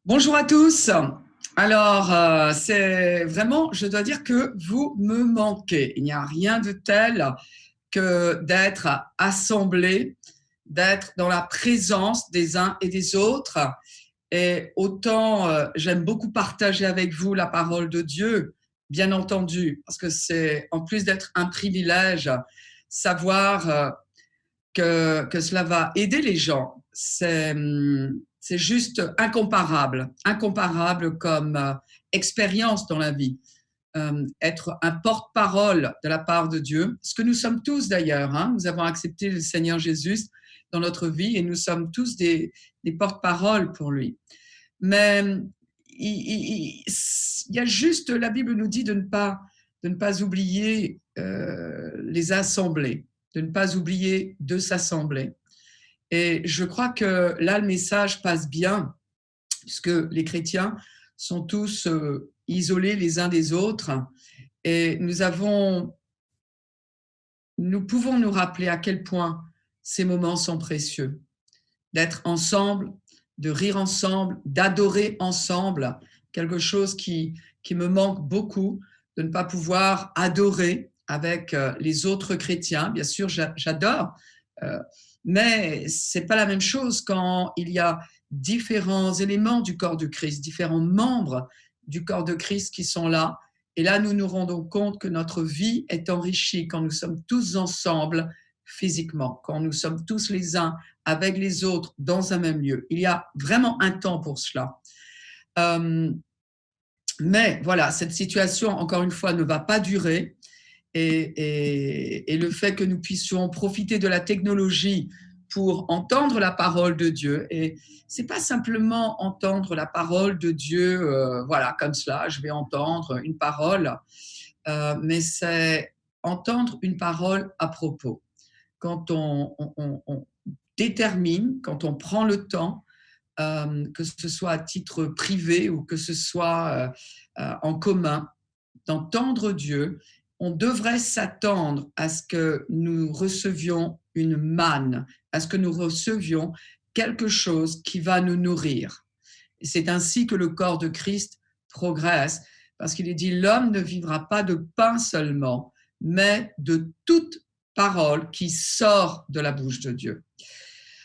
Bonjour à tous. Alors, c'est vraiment, je dois dire que vous me manquez. Il n'y a rien de tel que d'être assemblés, d'être dans la présence des uns et des autres. Et autant j'aime beaucoup partager avec vous la parole de Dieu, bien entendu, parce que c'est en plus d'être un privilège, savoir que cela va aider les gens. C'est juste incomparable, incomparable comme expérience dans la vie. Être un porte-parole de la part de Dieu, ce que nous sommes tous d'ailleurs. Hein, nous avons accepté le Seigneur Jésus dans notre vie et nous sommes tous des porte-paroles pour lui. Mais il y a juste, la Bible nous dit de ne pas oublier les assemblées, de ne pas oublier de s'assembler. Et je crois que là, le message passe bien, puisque les chrétiens sont tous isolés les uns des autres. Et nous pouvons nous rappeler à quel point ces moments sont précieux. D'être ensemble, de rire ensemble, d'adorer ensemble, quelque chose qui me manque beaucoup, de ne pas pouvoir adorer avec les autres chrétiens. Bien sûr, j'adore, mais c'est pas la même chose quand il y a différents éléments du corps de Christ, différents membres du corps de Christ qui sont là. Et là, nous nous rendons compte que notre vie est enrichie quand nous sommes tous ensemble physiquement, quand nous sommes tous les uns avec les autres dans un même lieu. Il y a vraiment un temps pour cela. Mais voilà, cette situation, encore une fois, ne va pas durer. Et le fait que nous puissions profiter de la technologie pour entendre la parole de Dieu. Et c'est pas simplement entendre la parole de Dieu, voilà, comme cela, je vais entendre une parole, mais c'est entendre une parole à propos. Quand on détermine, quand on prend le temps, que ce soit à titre privé ou que ce soit en commun, d'entendre Dieu, on devrait s'attendre à ce que nous recevions une manne, à ce que nous recevions quelque chose qui va nous nourrir. Et c'est ainsi que le corps de Christ progresse, parce qu'il est dit, l'homme ne vivra pas de pain seulement, mais de toute parole qui sort de la bouche de Dieu.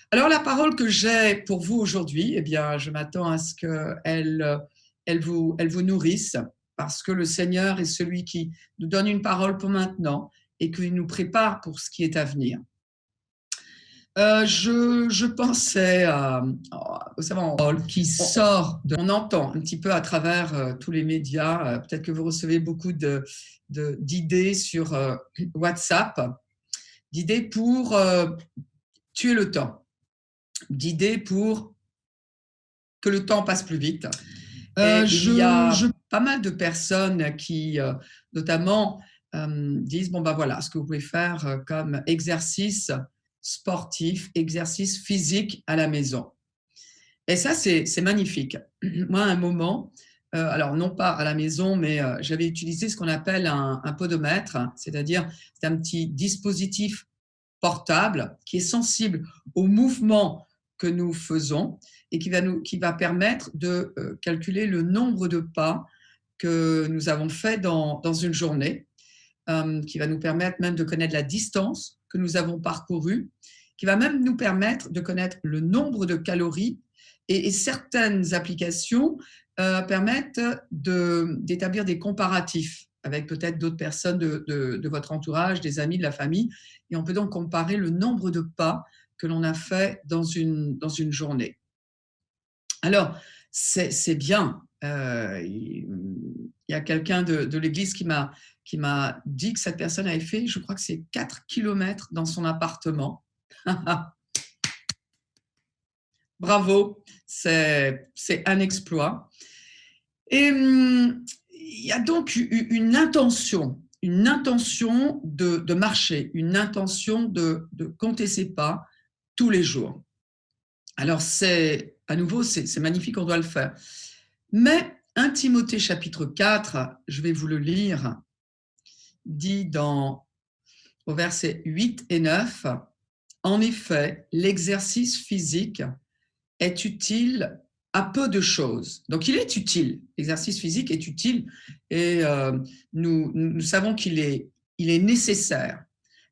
Alors la parole que j'ai pour vous aujourd'hui, eh bien, je m'attends à ce qu'elle vous nourrisse, parce que le Seigneur est celui qui nous donne une parole pour maintenant et qui nous prépare pour ce qui est à venir. Je pensais à, vous savez, qui sort, on entend un petit peu à travers tous les médias, peut-être que vous recevez beaucoup d'idées sur WhatsApp, d'idées pour tuer le temps, d'idées pour que le temps passe plus vite. Et il y a pas mal de personnes qui, notamment, disent, bon ben voilà, ce que vous pouvez faire comme exercice sportif, exercice physique à la maison. Et ça, c'est magnifique. Moi, à un moment, alors non pas à la maison, mais j'avais utilisé ce qu'on appelle un podomètre, c'est-à-dire c'est un petit dispositif portable qui est sensible au mouvement que nous faisons et qui va permettre de calculer le nombre de pas que nous avons fait dans une journée, qui va nous permettre même de connaître la distance que nous avons parcourue, qui va même nous permettre de connaître le nombre de calories et certaines applications permettent d'établir des comparatifs avec peut-être d'autres personnes de votre entourage, des amis, de la famille, et on peut donc comparer le nombre de pas que l'on a fait dans une journée. Alors, c'est bien. Il y a quelqu'un de l'église qui m'a dit que cette personne avait fait, je crois que c'est 4 kilomètres dans son appartement. Bravo, c'est un exploit. Et il y a donc une intention de marcher, une intention de compter ses pas tous les jours. Alors, à nouveau, c'est magnifique, on doit le faire. Mais 1 Timothée chapitre 4, je vais vous le lire, dit au verset 8 et 9, « En effet, l'exercice physique est utile à peu de choses. Donc, il est utile. L'exercice physique est utile et nous savons qu'il est nécessaire.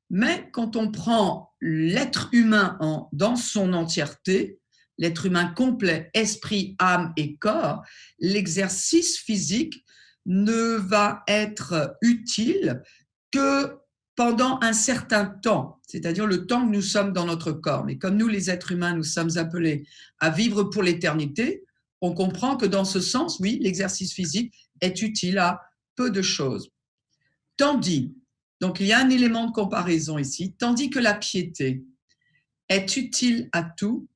Mais quand on prend l'être humain dans son entièreté, l'être humain complet, esprit, âme et corps, l'exercice physique ne va être utile que pendant un certain temps, c'est-à-dire le temps que nous sommes dans notre corps. Mais comme nous, les êtres humains, nous sommes appelés à vivre pour l'éternité, on comprend que dans ce sens, oui, l'exercice physique est utile à peu de choses. Tandis, donc il y a un élément de comparaison ici, tandis que la piété est utile à tout,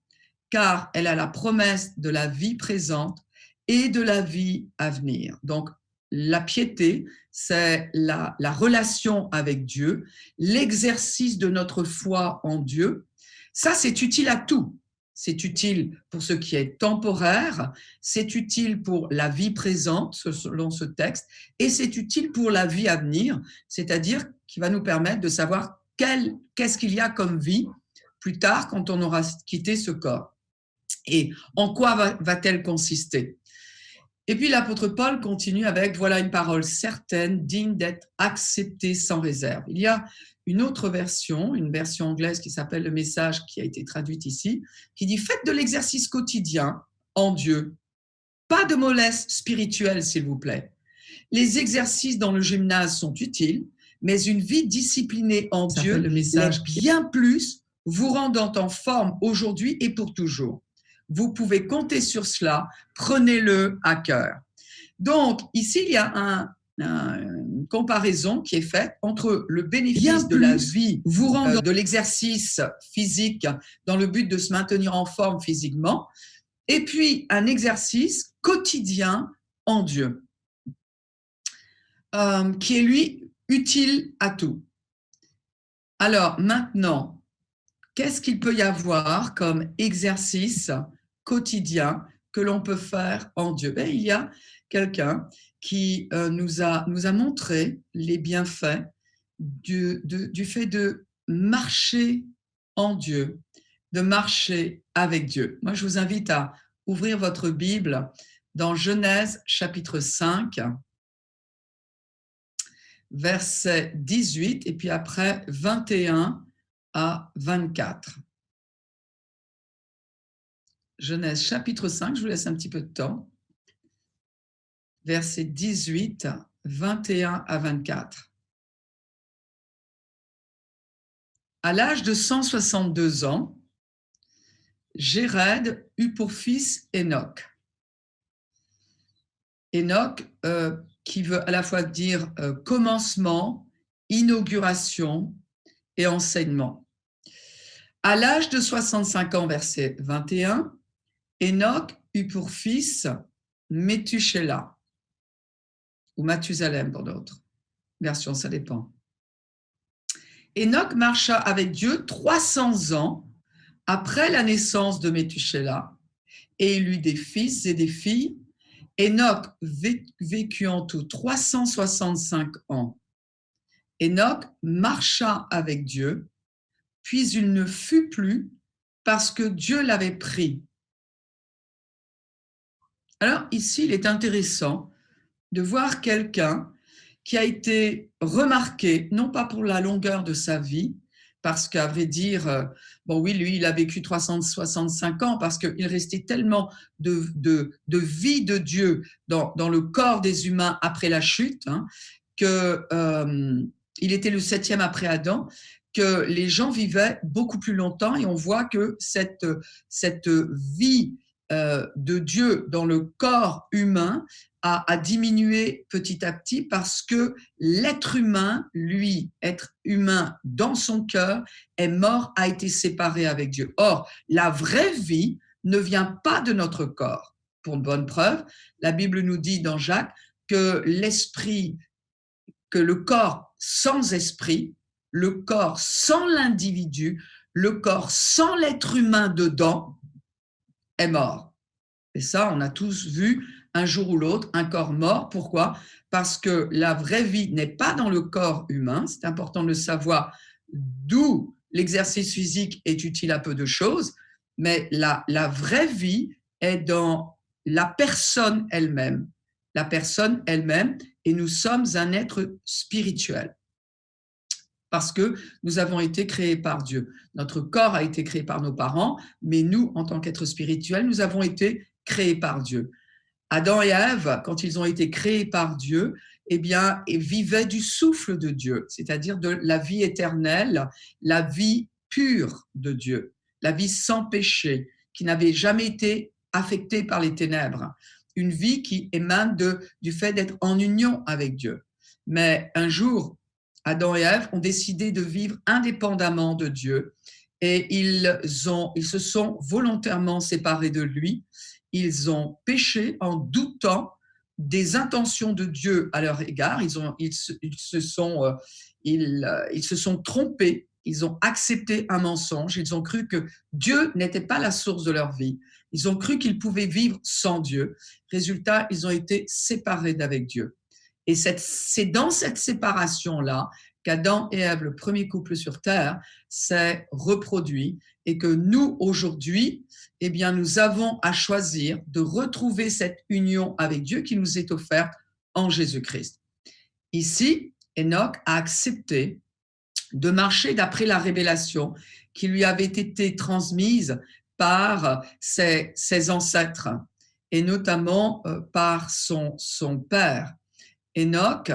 car elle a la promesse de la vie présente et de la vie à venir. Donc, la piété, c'est la relation avec Dieu, l'exercice de notre foi en Dieu. Ça, c'est utile à tout. C'est utile pour ce qui est temporaire, c'est utile pour la vie présente, selon ce texte, et c'est utile pour la vie à venir, c'est-à-dire qui va nous permettre de savoir qu'est-ce qu'il y a comme vie plus tard quand on aura quitté ce corps. Et en quoi va-t-elle consister? Et puis l'apôtre Paul continue avec « Voilà une parole certaine, digne d'être acceptée sans réserve ». Il y a une autre version, une version anglaise qui s'appelle « Le Message » qui a été traduite ici, qui dit « Faites de l'exercice quotidien en Dieu, pas de mollesse spirituelle s'il vous plaît. Les exercices dans le gymnase sont utiles, mais une vie disciplinée en Dieu l'est bien plus, vous rendant en forme aujourd'hui et pour toujours. Vous pouvez compter sur cela, prenez-le à cœur. » Donc, ici, il y a une comparaison qui est faite entre le bénéfice de la vie, de l'exercice physique dans le but de se maintenir en forme physiquement, et puis un exercice quotidien en Dieu, qui est, lui, utile à tout. Alors, maintenant, qu'est-ce qu'il peut y avoir comme exercice quotidien que l'on peut faire en Dieu? Il y a quelqu'un qui nous a montré les bienfaits du fait de marcher en Dieu, de marcher avec Dieu. Moi, je vous invite à ouvrir votre Bible dans Genèse chapitre 5, verset 18, et puis après 21 à 24. Genèse chapitre 5, je vous laisse un petit peu de temps. Versets 18, 21 à 24. À l'âge de 162 ans, Jéred eut pour fils Enoch. Enoch, qui veut à la fois dire commencement, inauguration et enseignement. À l'âge de 65 ans, verset 21, Enoch eut pour fils Méthusélah, ou Mathusalem dans d'autres versions, ça dépend. Enoch marcha avec Dieu 300 ans après la naissance de Méthusélah, et il eut des fils et des filles. Enoch vécut en tout 365 ans. Enoch marcha avec Dieu, puis il ne fut plus parce que Dieu l'avait pris. Alors ici, il est intéressant de voir quelqu'un qui a été remarqué, non pas pour la longueur de sa vie, parce qu'à vrai dire, bon oui, lui, il a vécu 365 ans parce qu'il restait tellement de vie de Dieu dans le corps des humains après la chute, que il était le 7e après Adam, que les gens vivaient beaucoup plus longtemps, et on voit que cette vie de Dieu dans le corps humain a diminué petit à petit parce que l'être humain, lui, être humain dans son cœur, est mort, a été séparé avec Dieu. Or, la vraie vie ne vient pas de notre corps. Pour une bonne preuve, la Bible nous dit dans Jacques que l'esprit, que le corps sans esprit, le corps sans l'individu, le corps sans l'être humain dedans est mort. Et ça, on a tous vu un jour ou l'autre un corps mort. Pourquoi? Parce que la vraie vie n'est pas dans le corps humain. C'est important de le savoir, d'où l'exercice physique est utile à peu de choses, mais la vraie vie est dans la personne elle-même. La personne elle-même, et nous sommes un être spirituel. Parce que nous avons été créés par Dieu. Notre corps a été créé par nos parents, mais nous, en tant qu'êtres spirituels, nous avons été créés par Dieu. Adam et Ève, quand ils ont été créés par Dieu, eh bien, ils vivaient du souffle de Dieu, c'est-à-dire de la vie éternelle, la vie pure de Dieu, la vie sans péché, qui n'avait jamais été affectée par les ténèbres, une vie qui émane du fait d'être en union avec Dieu. Mais un jour, Adam et Ève ont décidé de vivre indépendamment de Dieu et ils se sont volontairement séparés de lui. Ils ont péché en doutant des intentions de Dieu à leur égard. Ils se sont trompés. Ils ont accepté un mensonge. Ils ont cru que Dieu n'était pas la source de leur vie. Ils ont cru qu'ils pouvaient vivre sans Dieu. Résultat, ils ont été séparés d'avec Dieu. Et c'est dans cette séparation-là qu'Adam et Ève, le premier couple sur Terre, s'est reproduit et que nous, aujourd'hui, eh bien, nous avons à choisir de retrouver cette union avec Dieu qui nous est offerte en Jésus-Christ. Ici, Enoch a accepté de marcher d'après la révélation qui lui avait été transmise par ses ancêtres et notamment par son père. Enoch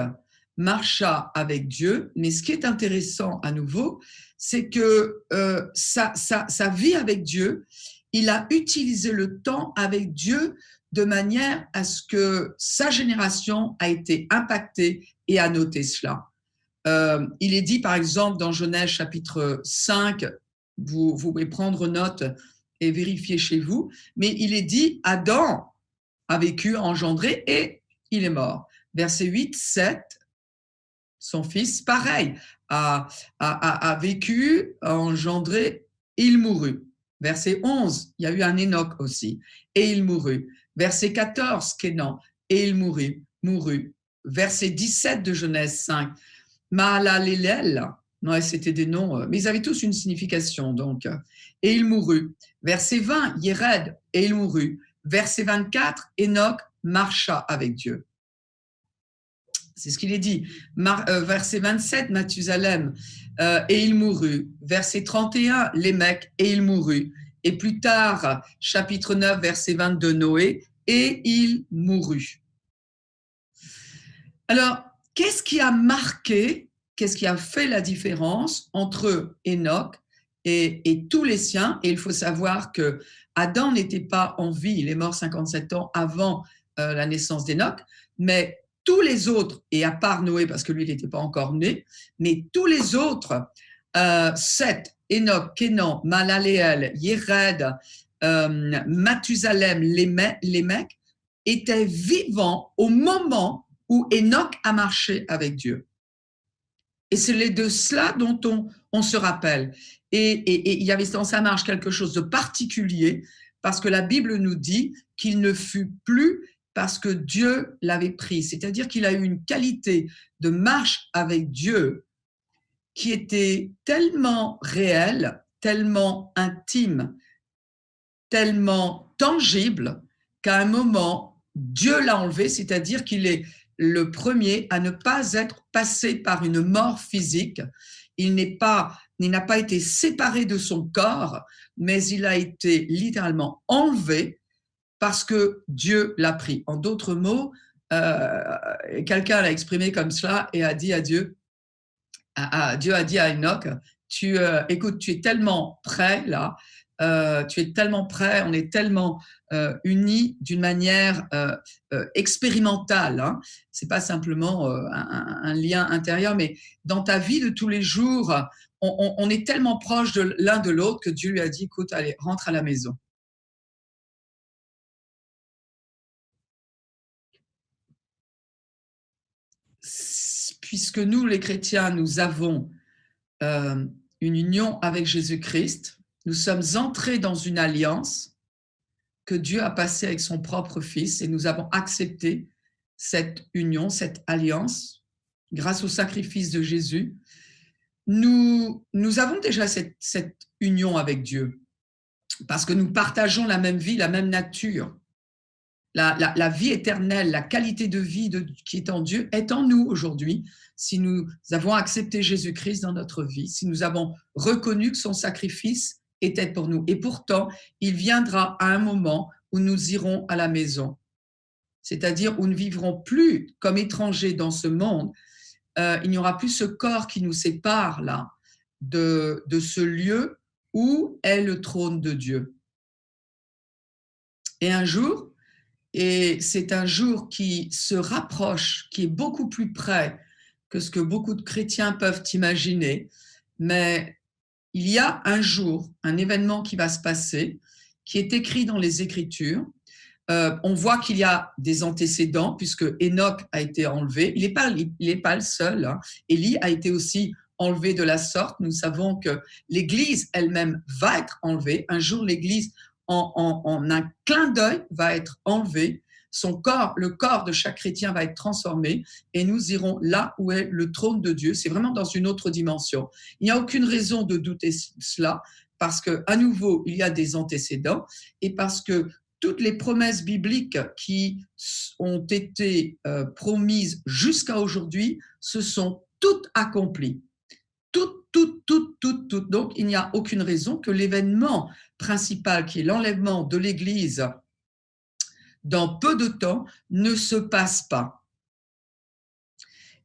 marcha avec Dieu, mais ce qui est intéressant à nouveau, c'est que sa vie avec Dieu, il a utilisé le temps avec Dieu de manière à ce que sa génération a été impactée et a noté cela. Il est dit par exemple dans Genèse chapitre 5, vous pouvez prendre note et vérifier chez vous, mais il est dit Adam a vécu, engendré et il est mort. Verset 8, 7, son fils, pareil, a vécu, a engendré, il mourut. Verset 11, il y a eu un Enoch aussi, et il mourut. Verset 14, Kénan, et il mourut. Verset 17 de Genèse 5, Mahalalélel, non, c'était des noms, mais ils avaient tous une signification, donc, et il mourut. Verset 20, Yéred, et il mourut. Verset 24, Enoch marcha avec Dieu. C'est ce qu'il est dit. Verset 27, Mathusalem, et il mourut. Verset 31, Lémec, et il mourut. Et plus tard, chapitre 9, verset 22, Noé, et il mourut. Alors, qu'est-ce qui a marqué, qu'est-ce qui a fait la différence entre Enoch et tous les siens? Et il faut savoir que Adam n'était pas en vie, il est mort 57 ans avant la naissance d'Enoch, mais tous les autres, et à part Noé, parce que lui, il n'était pas encore né, mais tous les autres, Seth, Enoch, Kénan, Mahalaleel, Yéred, Mathusalem, Lémec, étaient vivants au moment où Enoch a marché avec Dieu. Et c'est de cela dont on se rappelle. Et il y avait dans sa marche quelque chose de particulier, parce que la Bible nous dit qu'il ne fut plus parce que Dieu l'avait pris. C'est-à-dire qu'il a eu une qualité de marche avec Dieu qui était tellement réelle, tellement intime, tellement tangible, qu'à un moment, Dieu l'a enlevé, c'est-à-dire qu'il est le premier à ne pas être passé par une mort physique. Il n'a pas été séparé de son corps, mais il a été littéralement enlevé parce que Dieu l'a pris. En d'autres mots, quelqu'un l'a exprimé comme cela et a dit à Dieu, Dieu a dit à Enoch, écoute, tu es tellement près là, tu es tellement près, on est tellement unis d'une manière expérimentale. Hein. C'est pas simplement un lien intérieur, mais dans ta vie de tous les jours, on est tellement proche de l'un de l'autre que Dieu lui a dit, écoute, allez, rentre à la maison. Puisque nous, les chrétiens, nous avons une union avec Jésus-Christ, nous sommes entrés dans une alliance que Dieu a passée avec son propre Fils et nous avons accepté cette union, cette alliance, grâce au sacrifice de Jésus. Nous avons déjà cette union avec Dieu. parce que nous partageons la même vie, la même nature. La vie éternelle, la qualité de vie qui est en Dieu est en nous aujourd'hui, si nous avons accepté Jésus-Christ dans notre vie, si nous avons reconnu que son sacrifice était pour nous. Et pourtant, il viendra à un moment où nous irons à la maison, c'est-à-dire où nous ne vivrons plus comme étrangers dans ce monde. Il n'y aura plus ce corps qui nous sépare là de ce lieu où est le trône de Dieu. Et un jour, et c'est un jour qui se rapproche, qui est beaucoup plus près que ce que beaucoup de chrétiens peuvent imaginer, mais il y a un jour, un événement qui va se passer, qui est écrit dans les Écritures. On voit qu'il y a des antécédents, puisque Enoch a été enlevé. Il n'est pas le seul. Hein. Élie a été aussi enlevé de la sorte. Nous savons que l'Église elle-même va être enlevée. Un jour, l'Église, en un clin d'œil, va être enlevée. Son corps, le corps de chaque chrétien va être transformé et nous irons là où est le trône de Dieu. C'est vraiment dans une autre dimension. Il n'y a aucune raison de douter cela parce qu'à nouveau, il y a des antécédents et parce que toutes les promesses bibliques qui ont été promises jusqu'à aujourd'hui se sont toutes accomplies. Toutes. Donc, il n'y a aucune raison que l'événement principal, qui est l'enlèvement de l'Église dans peu de temps, ne se passe pas.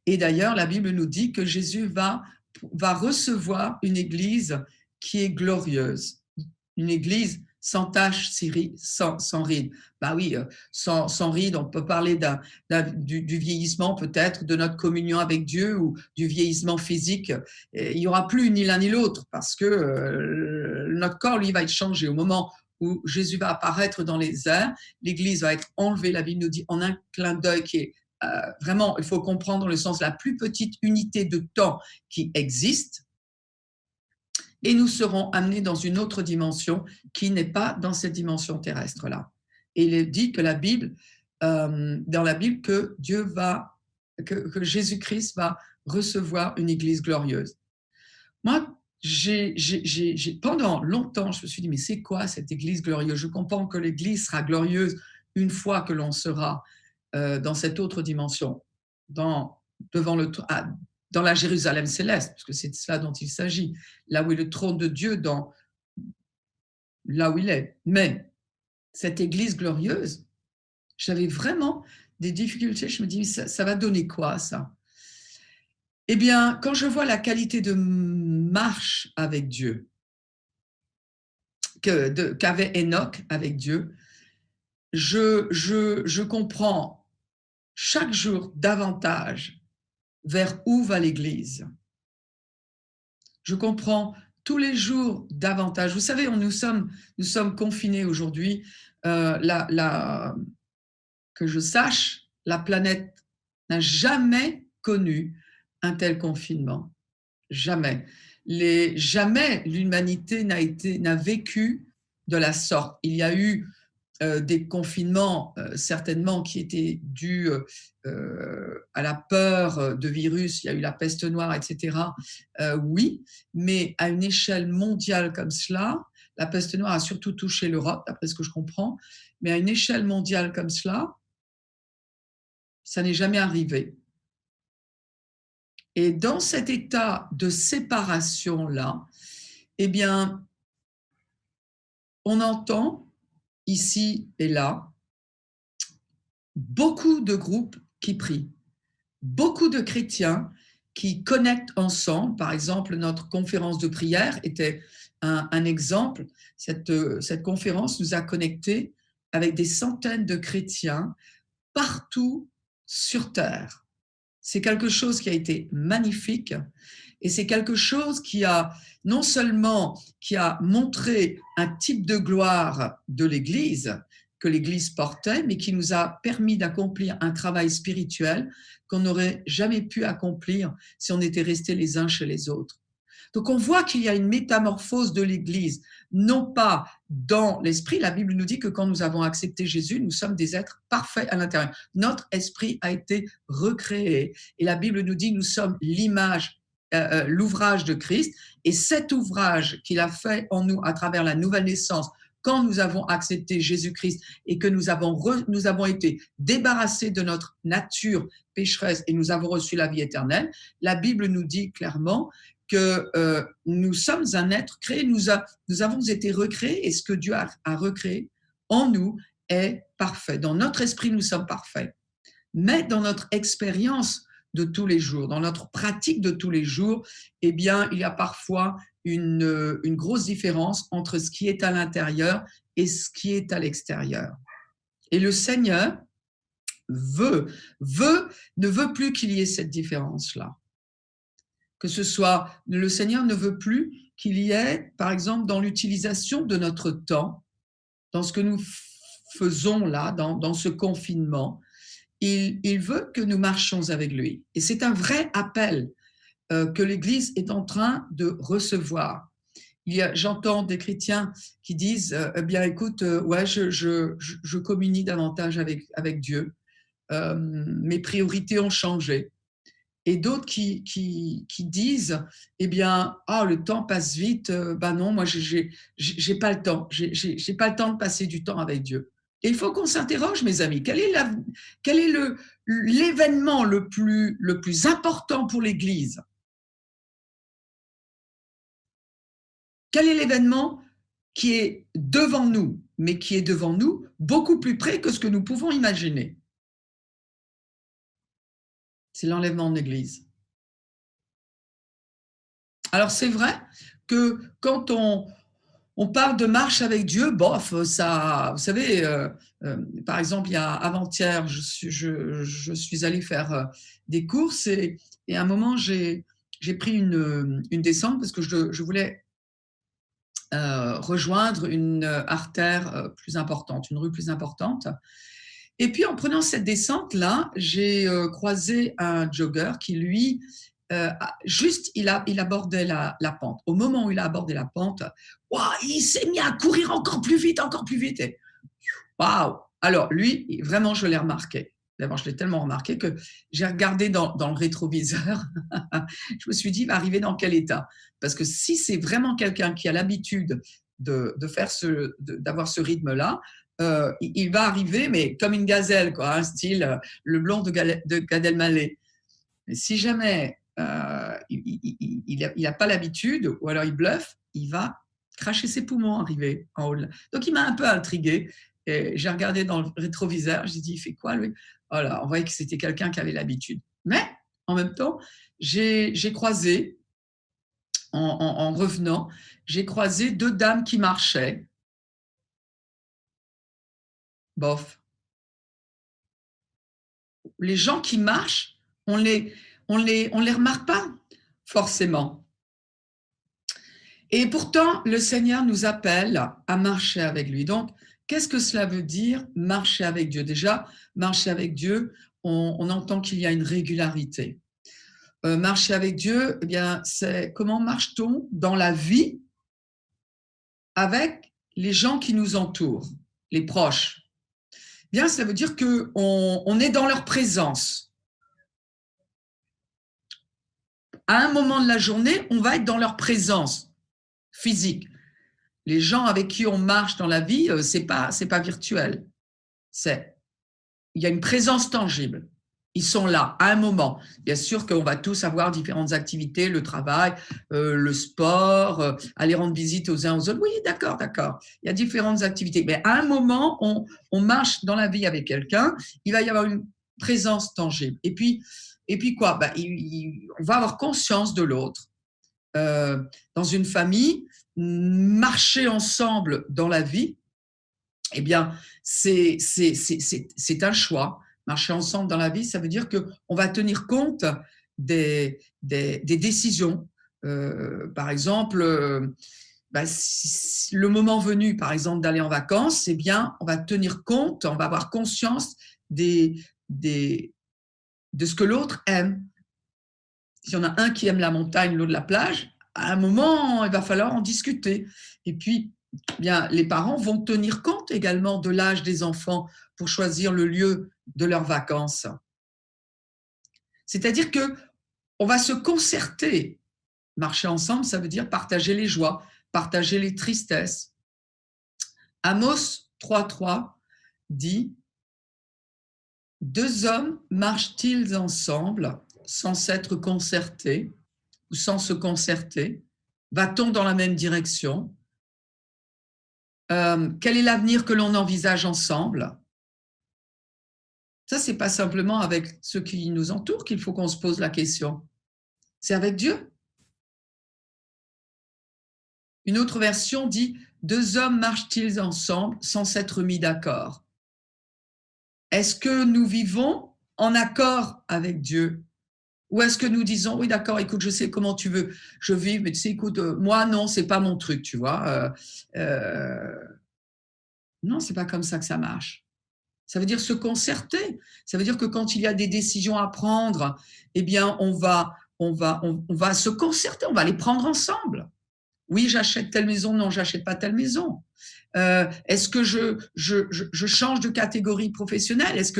Et d'ailleurs, la Bible nous dit que Jésus va recevoir une Église qui est glorieuse, une Église sans tache, sans ride. Bah oui, sans ride, on peut parler du vieillissement peut-être, de notre communion avec Dieu ou du vieillissement physique. Et il n'y aura plus ni l'un ni l'autre parce que notre corps, lui, va être changé. Au moment où Jésus va apparaître dans les airs, l'Église va être enlevée, la Bible nous dit, en un clin d'œil qui est vraiment, il faut comprendre dans le sens la plus petite unité de temps qui existe. Et nous serons amenés dans une autre dimension qui n'est pas dans cette dimension terrestre-là. Et il est dit que la Bible, dans la Bible, que que Jésus-Christ va recevoir une Église glorieuse. Moi, pendant longtemps, je me suis dit, mais c'est quoi cette Église glorieuse? Je comprends que l'Église sera glorieuse une fois que l'on sera dans cette autre dimension, dans la Jérusalem céleste, parce que c'est de cela dont il s'agit, là où est le trône de Dieu, là où il est. Mais cette Église glorieuse, j'avais vraiment des difficultés. Je me dis, ça va donner quoi, ça? Eh bien, quand je vois la qualité de marche avec Dieu, qu'avait Enoch avec Dieu, je comprends chaque jour davantage vers où va l'Église. Je comprends tous les jours davantage. Vous savez, nous sommes confinés aujourd'hui. Que je sache, la planète n'a jamais connu un tel confinement. Jamais. Jamais l'humanité n'a vécu de la sorte. Il y a eu des confinements certainement qui étaient dus à la peur de virus, il y a eu la peste noire, etc. Oui, mais à une échelle mondiale comme cela, la peste noire a surtout touché l'Europe, d'après ce que je comprends, mais à une échelle mondiale comme cela, ça n'est jamais arrivé. Et dans cet état de séparation-là, eh bien, on entend ici et là beaucoup de groupes qui prient, beaucoup de chrétiens qui connectent ensemble. Par exemple, notre conférence de prière était un exemple. Cette conférence nous a connectés avec des centaines de chrétiens partout sur Terre. C'est quelque chose qui a été magnifique et c'est quelque chose qui a non seulement qui a montré un type de gloire de l'Église que l'Église portait, mais qui nous a permis d'accomplir un travail spirituel qu'on n'aurait jamais pu accomplir si on était restés les uns chez les autres. Donc on voit qu'il y a une métamorphose de l'Église, non pas dans l'esprit. La Bible nous dit que quand nous avons accepté Jésus, nous sommes des êtres parfaits à l'intérieur. Notre esprit a été recréé. Et la Bible nous dit que nous sommes l'ouvrage de Christ. Et cet ouvrage qu'il a fait en nous à travers la nouvelle naissance quand nous avons accepté Jésus-Christ et que nous avons été débarrassés de notre nature pécheresse et nous avons reçu la vie éternelle, la Bible nous dit clairement que nous sommes un être créé, nous avons été recréés et ce que Dieu a recréé en nous est parfait. Dans notre esprit, nous sommes parfaits. Mais dans notre expérience de tous les jours, dans notre pratique de tous les jours, eh bien, il y a parfois une grosse différence entre ce qui est à l'intérieur et ce qui est à l'extérieur. Et le Seigneur ne veut plus qu'il y ait cette différence-là. Que ce soit, le Seigneur ne veut plus qu'il y ait, par exemple, dans l'utilisation de notre temps, dans ce que nous faisons là, dans ce confinement, il veut que nous marchions avec lui. Et c'est un vrai appel que l'Église est en train de recevoir. J'entends des chrétiens qui disent eh bien, écoute, ouais, je communie davantage avec Dieu. Mes priorités ont changé. Et d'autres qui disent eh bien, le temps passe vite. Non, moi, j'ai pas le temps. J'ai pas le temps de passer du temps avec Dieu. Et il faut qu'on s'interroge, mes amis, quel est l'événement le plus important pour l'Église? Quel est l'événement qui est devant nous, mais qui est devant nous beaucoup plus près que ce que nous pouvons imaginer? C'est l'enlèvement de l'Église. Alors c'est vrai que quand on parle de marche avec Dieu, bof, ça, vous savez, par exemple, il y a avant-hier, je suis allée faire des courses et à un moment, j'ai pris une descente parce que je voulais rejoindre une artère plus importante, une rue plus importante. Et puis, en prenant cette descente-là, j'ai croisé un jogger qui, lui, juste, il abordait la pente. Au moment où il a abordé la pente, il s'est mis à courir encore plus vite, Et, waouh! Alors, lui, vraiment, je l'ai remarqué. D'abord, je l'ai tellement remarqué que j'ai regardé dans le rétroviseur. Je me suis dit, il va arriver dans quel état? Parce que si c'est vraiment quelqu'un qui a l'habitude d'avoir ce rythme-là, il va arriver, mais comme une gazelle, quoi, style le blond de Gad Elmaleh. Mais si jamais il n'a pas l'habitude, ou alors il bluffe, il va cracher ses poumons arriver en haut. Donc il m'a un peu intriguée. Et j'ai regardé dans le rétroviseur, j'ai dit, il fait quoi lui? Voilà, on voyait que c'était quelqu'un qui avait l'habitude. Mais en même temps, j'ai croisé, en revenant, j'ai croisé 2 dames qui marchaient. Bof. Les gens qui marchent, on les remarque pas forcément. Et pourtant, le Seigneur nous appelle à marcher avec lui. Donc, qu'est-ce que cela veut dire, marcher avec Dieu? Déjà, marcher avec Dieu, on entend qu'il y a une régularité. Marcher avec Dieu, eh bien, c'est comment marche-t-on dans la vie avec les gens qui nous entourent, les proches? Bien, ça veut dire qu'on est dans leur présence. À un moment de la journée, on va être dans leur présence physique. Les gens avec qui on marche dans la vie, c'est pas virtuel. Il y a une présence tangible. Ils sont là à un moment. Bien sûr qu'on va tous avoir différentes activités, le travail, le sport, aller rendre visite aux uns aux autres. Oui, d'accord. Il y a différentes activités. Mais à un moment, on marche dans la vie avec quelqu'un, il va y avoir une présence tangible. Et puis quoi? On va avoir conscience de l'autre. Dans une famille, marcher ensemble dans la vie, eh bien, c'est un choix. Marcher ensemble dans la vie, ça veut dire qu'on va tenir compte des décisions. Par exemple, si le moment venu, par exemple, d'aller en vacances, eh bien, on va tenir compte, on va avoir conscience de ce que l'autre aime. Si on a un qui aime la montagne, l'autre la plage, à un moment, il va falloir en discuter. Et puis, bien, les parents vont tenir compte également de l'âge des enfants pour choisir le lieu de leurs vacances. C'est-à-dire qu'on va se concerter. Marcher ensemble, ça veut dire partager les joies, partager les tristesses, Amos 3.3 dit « Deux hommes marchent-ils ensemble sans s'être concertés ou sans se concerter? Va-t-on dans la même direction? Quel est l'avenir que l'on envisage ensemble ?» Ça, ce n'est pas simplement avec ceux qui nous entourent qu'il faut qu'on se pose la question. C'est avec Dieu. Une autre version dit « Deux hommes marchent-ils ensemble sans s'être mis d'accord ?» Est-ce que nous vivons en accord avec Dieu? Ou est-ce que nous disons, oui, d'accord, écoute, je sais comment tu veux, je vis, mais tu sais, écoute, moi, non, c'est pas mon truc, tu vois. Non, c'est pas comme ça que ça marche. Ça veut dire se concerter. Ça veut dire que quand il y a des décisions à prendre, eh bien, on va se concerter, on va les prendre ensemble. Oui, j'achète telle maison, non, j'achète pas telle maison. Est-ce que je change de catégorie professionnelle? Est-ce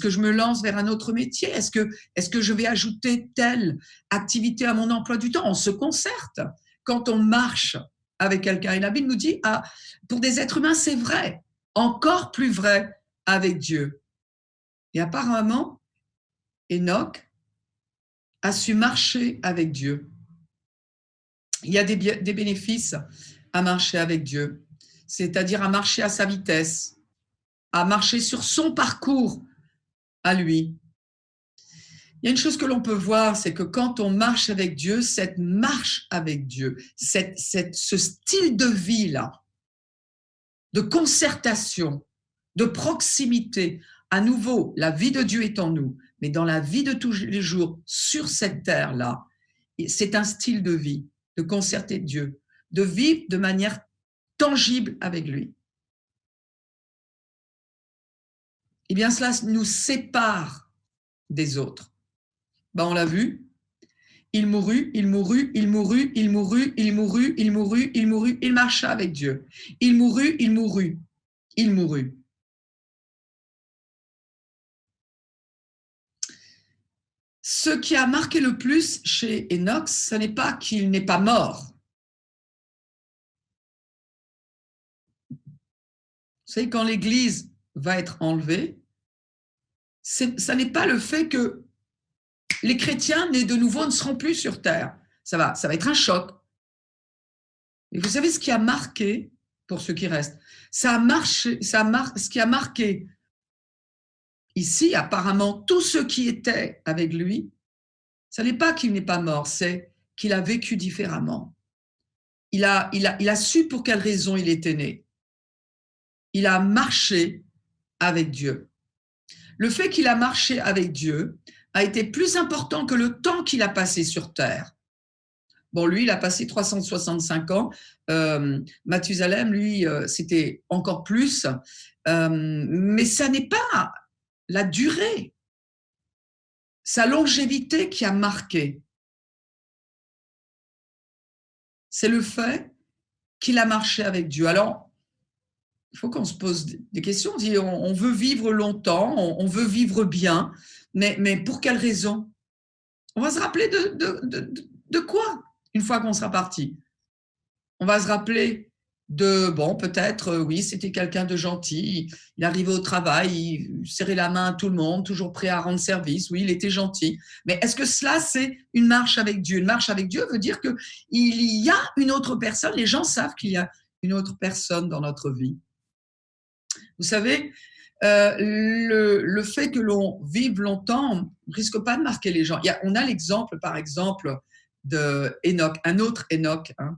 que je me lance vers un autre métier? Est-ce que je vais ajouter telle activité à mon emploi du temps? On se concerte quand on marche avec quelqu'un. Et la Bible nous dit, ah, pour des êtres humains, c'est vrai, encore plus vrai avec Dieu. Et apparemment, Enoch a su marcher avec Dieu. Il y a des bénéfices à marcher avec Dieu, c'est-à-dire à marcher à sa vitesse, à marcher sur son parcours à lui. Il y a une chose que l'on peut voir, c'est que quand on marche avec Dieu, cette marche avec Dieu, ce style de vie-là, de concertation, de proximité, à nouveau, la vie de Dieu est en nous, mais dans la vie de tous les jours, sur cette terre-là, c'est un style de vie, de concerter Dieu, de vivre de manière tangible avec lui. Eh bien, cela nous sépare des autres. Ben, on l'a vu, il mourut, il mourut, il mourut, il mourut, il mourut, il mourut, il mourut, il marcha avec Dieu. Il mourut, il mourut, il mourut. Ce qui a marqué le plus chez Enoch, ce n'est pas qu'il n'est pas mort. Vous savez, quand l'Église va être enlevée, ça n'est pas le fait que les chrétiens nés de nouveau ne seront plus sur terre. Ça va être un choc. Et vous savez ce qui a marqué, pour ceux qui restent, ce qui a marqué ici, apparemment, tous ceux qui étaient avec lui, ce n'est pas qu'il n'est pas mort, c'est qu'il a vécu différemment. Il a su pour quelle raison il était né. Il a marché avec Dieu. Le fait qu'il a marché avec Dieu a été plus important que le temps qu'il a passé sur terre. Bon, lui, il a passé 365 ans. Mathusalem, lui, c'était encore plus. Mais ça n'est pas la durée, sa longévité qui a marqué. C'est le fait qu'il a marché avec Dieu. Alors, il faut qu'on se pose des questions. On veut vivre longtemps, on veut vivre bien, mais pour quelle raison? On va se rappeler de quoi une fois qu'on sera parti? On va se rappeler bon, peut-être, oui, c'était quelqu'un de gentil, il arrivait au travail, il serrait la main à tout le monde, toujours prêt à rendre service, oui, il était gentil. Mais est-ce que cela, c'est une marche avec Dieu? Une marche avec Dieu veut dire qu'il y a une autre personne, les gens savent qu'il y a une autre personne dans notre vie. Vous savez, le fait que l'on vive longtemps ne risque pas de marquer les gens. On a l'exemple, par exemple, de Enoch, un autre Enoch, hein.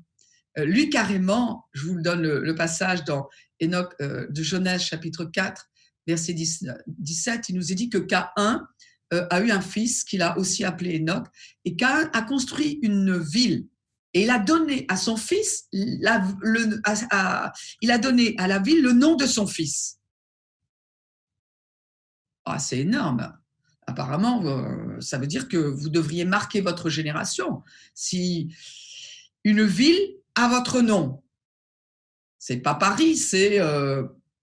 Lui, carrément, je vous donne le passage dans Enoch de Genèse, chapitre 4, verset 17, il nous est dit que Caïn a eu un fils qu'il a aussi appelé Enoch, et Caïn a construit une ville, et il a donné à son fils, il a donné à la ville le nom de son fils. Ah, c'est énorme. Apparemment, ça veut dire que vous devriez marquer votre génération. Si une ville a votre nom, c'est pas Paris, c'est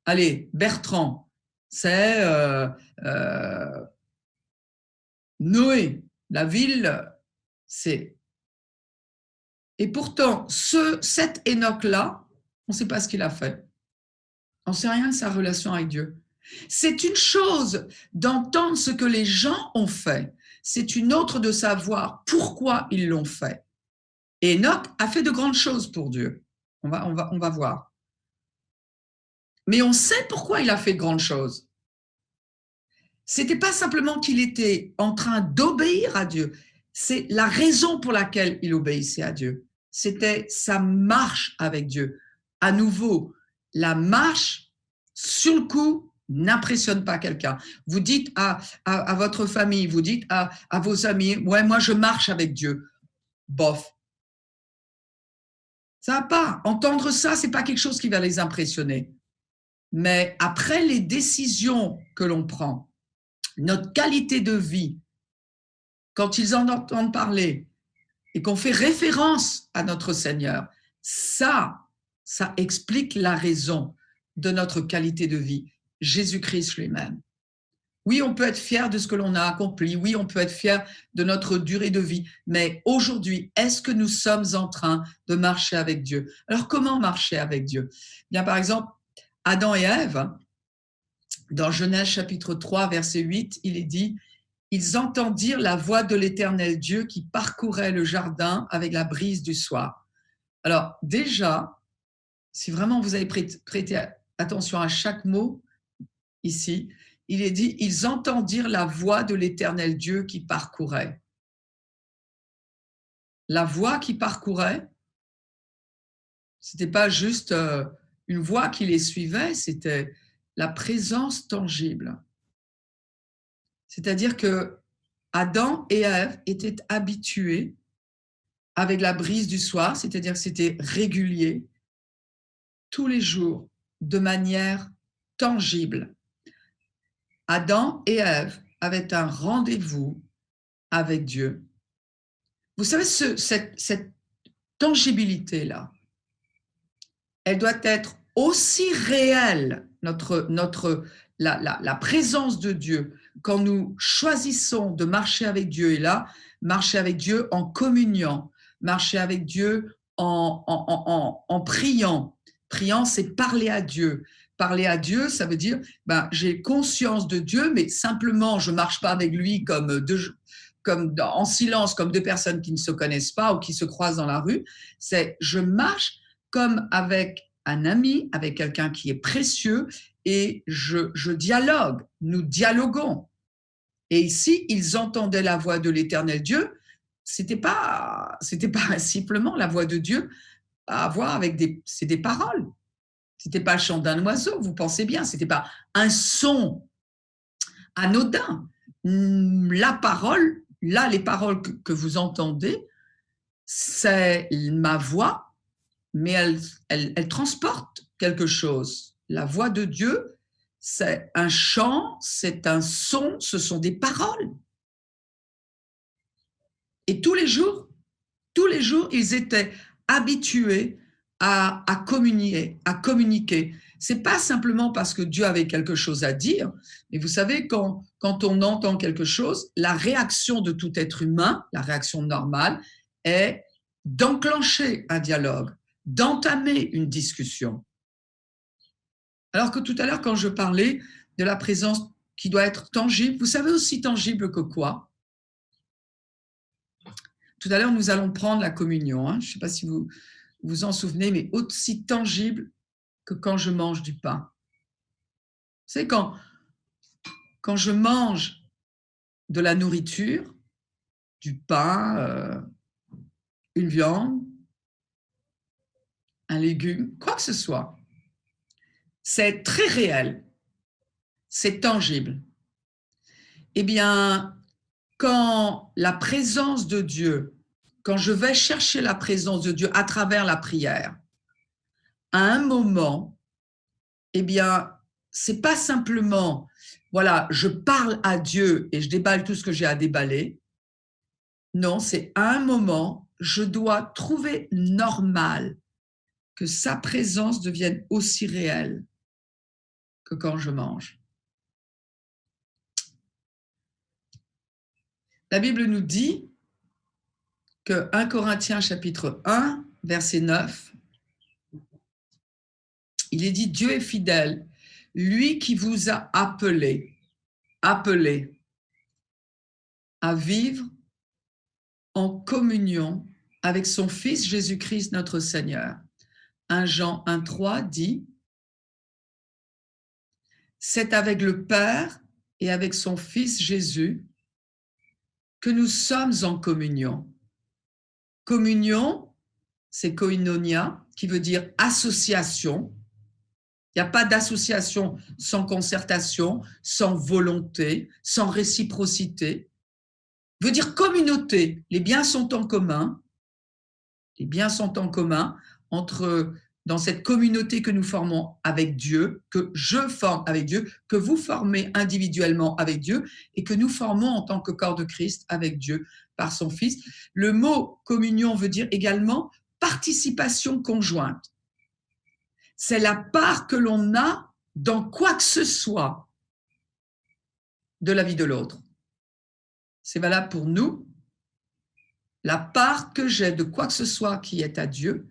allez, Bertrand, c'est Noé, la ville, c'est. Et pourtant, cet Enoch-là, on ne sait pas ce qu'il a fait. On ne sait rien de sa relation avec Dieu. C'est une chose d'entendre ce que les gens ont fait. C'est une autre de savoir pourquoi ils l'ont fait. Et Enoch a fait de grandes choses pour Dieu. On va voir. Mais on sait pourquoi il a fait de grandes choses. C'était pas simplement qu'il était en train d'obéir à Dieu. C'est la raison pour laquelle il obéissait à Dieu. C'était sa marche avec Dieu. À nouveau, la marche, sur le coup, n'impressionne pas quelqu'un. Vous dites à votre famille, vous dites à vos amis, ouais, moi je marche avec Dieu. Bof. Ça va pas. Entendre ça, c'est pas quelque chose qui va les impressionner. Mais après les décisions que l'on prend, notre qualité de vie, quand ils en entendent parler et qu'on fait référence à notre Seigneur, ça explique la raison de notre qualité de vie, Jésus-Christ lui-même. Oui, on peut être fier de ce que l'on a accompli, oui, on peut être fier de notre durée de vie, mais aujourd'hui, est-ce que nous sommes en train de marcher avec Dieu? Alors, comment marcher avec Dieu? Bien, par exemple, Adam et Ève, dans Genèse chapitre 3, verset 8, il est dit « Ils entendirent la voix de l'Éternel Dieu qui parcourait le jardin avec la brise du soir. » Alors déjà, si vraiment vous avez prêté attention à chaque mot ici, il est dit « Ils entendirent la voix de l'Éternel Dieu qui parcourait. » La voix qui parcourait, ce n'était pas juste une voix qui les suivait, c'était la présence tangible. C'est-à-dire que Adam et Ève étaient habitués avec la brise du soir, c'est-à-dire que c'était régulier, tous les jours, de manière tangible. Adam et Ève avaient un rendez-vous avec Dieu. Vous savez, cette tangibilité-là, elle doit être aussi réelle, la présence de Dieu, quand nous choisissons de marcher avec Dieu, et là, marcher avec Dieu en communion, marcher avec Dieu en priant. Priant, c'est parler à Dieu. Parler à Dieu, ça veut dire, j'ai conscience de Dieu, mais simplement, je ne marche pas avec lui en silence, comme deux personnes qui ne se connaissent pas ou qui se croisent dans la rue. C'est, je marche comme avec un ami, avec quelqu'un qui est précieux, et je dialogue, nous dialoguons. Et ici, ils entendaient la voix de l'Éternel Dieu. C'était pas simplement la voix de Dieu à avoir avec c'est des paroles. C'était pas le chant d'un oiseau, vous pensez bien. C'était pas un son anodin. La parole, là, les paroles que vous entendez, c'est ma voix, mais elle transporte quelque chose. La voix de Dieu, c'est un chant, c'est un son, ce sont des paroles. Et tous les jours, ils étaient habitués à communiquer. C'est pas simplement parce que Dieu avait quelque chose à dire, mais vous savez, quand on entend quelque chose, la réaction de tout être humain, la réaction normale, est d'enclencher un dialogue, d'entamer une discussion. Alors que tout à l'heure, quand je parlais de la présence qui doit être tangible, vous savez aussi tangible que quoi? Tout à l'heure, nous allons prendre la communion. Je ne sais pas si vous vous en souvenez, mais aussi tangible que quand je mange du pain. Vous savez, quand je mange de la nourriture, du pain, une viande, un légume, quoi que ce soit, c'est très réel, c'est tangible. Eh bien, quand la présence de Dieu, quand je vais chercher la présence de Dieu à travers la prière, à un moment, eh bien, c'est pas simplement, voilà, je parle à Dieu et je déballe tout ce que j'ai à déballer. Non, c'est à un moment, je dois trouver normal que sa présence devienne aussi réelle que quand je mange. La Bible nous dit que 1 Corinthiens chapitre 1, verset 9, il est dit, Dieu est fidèle, lui qui vous a appelé à vivre en communion avec son Fils Jésus-Christ notre Seigneur. 1 Jean 1,3 dit, c'est avec le Père et avec son Fils Jésus que nous sommes en communion. Communion, c'est koinonia, qui veut dire association. Il n'y a pas d'association sans concertation, sans volonté, sans réciprocité. Veut dire communauté. Les biens sont en commun. Les biens sont en commun dans cette communauté que nous formons avec Dieu, que je forme avec Dieu, que vous formez individuellement avec Dieu et que nous formons en tant que corps de Christ avec Dieu par son Fils. Le mot communion veut dire également participation conjointe. C'est la part que l'on a dans quoi que ce soit de la vie de l'autre. C'est valable pour nous. La part que j'ai de quoi que ce soit qui est à Dieu,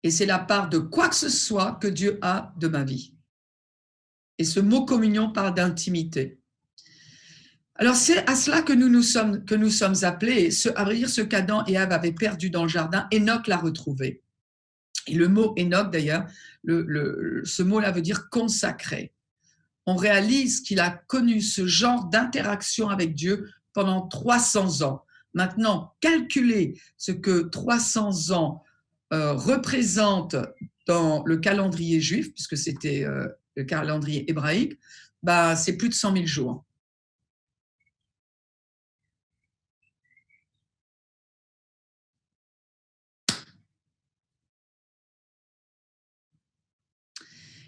et c'est la part de quoi que ce soit que Dieu a de ma vie. Et ce mot communion parle d'intimité. Alors c'est à cela que nous sommes appelés. À vrai dire, ce qu'Adam et Ève avaient perdu dans le jardin, Enoch l'a retrouvé. Et le mot Enoch, d'ailleurs, ce mot-là veut dire consacré. On réalise qu'il a connu ce genre d'interaction avec Dieu pendant 300 ans. Maintenant, calculez ce que 300 ans représentent dans le calendrier juif, puisque c'était le calendrier hébraïque, c'est plus de 100 000 jours.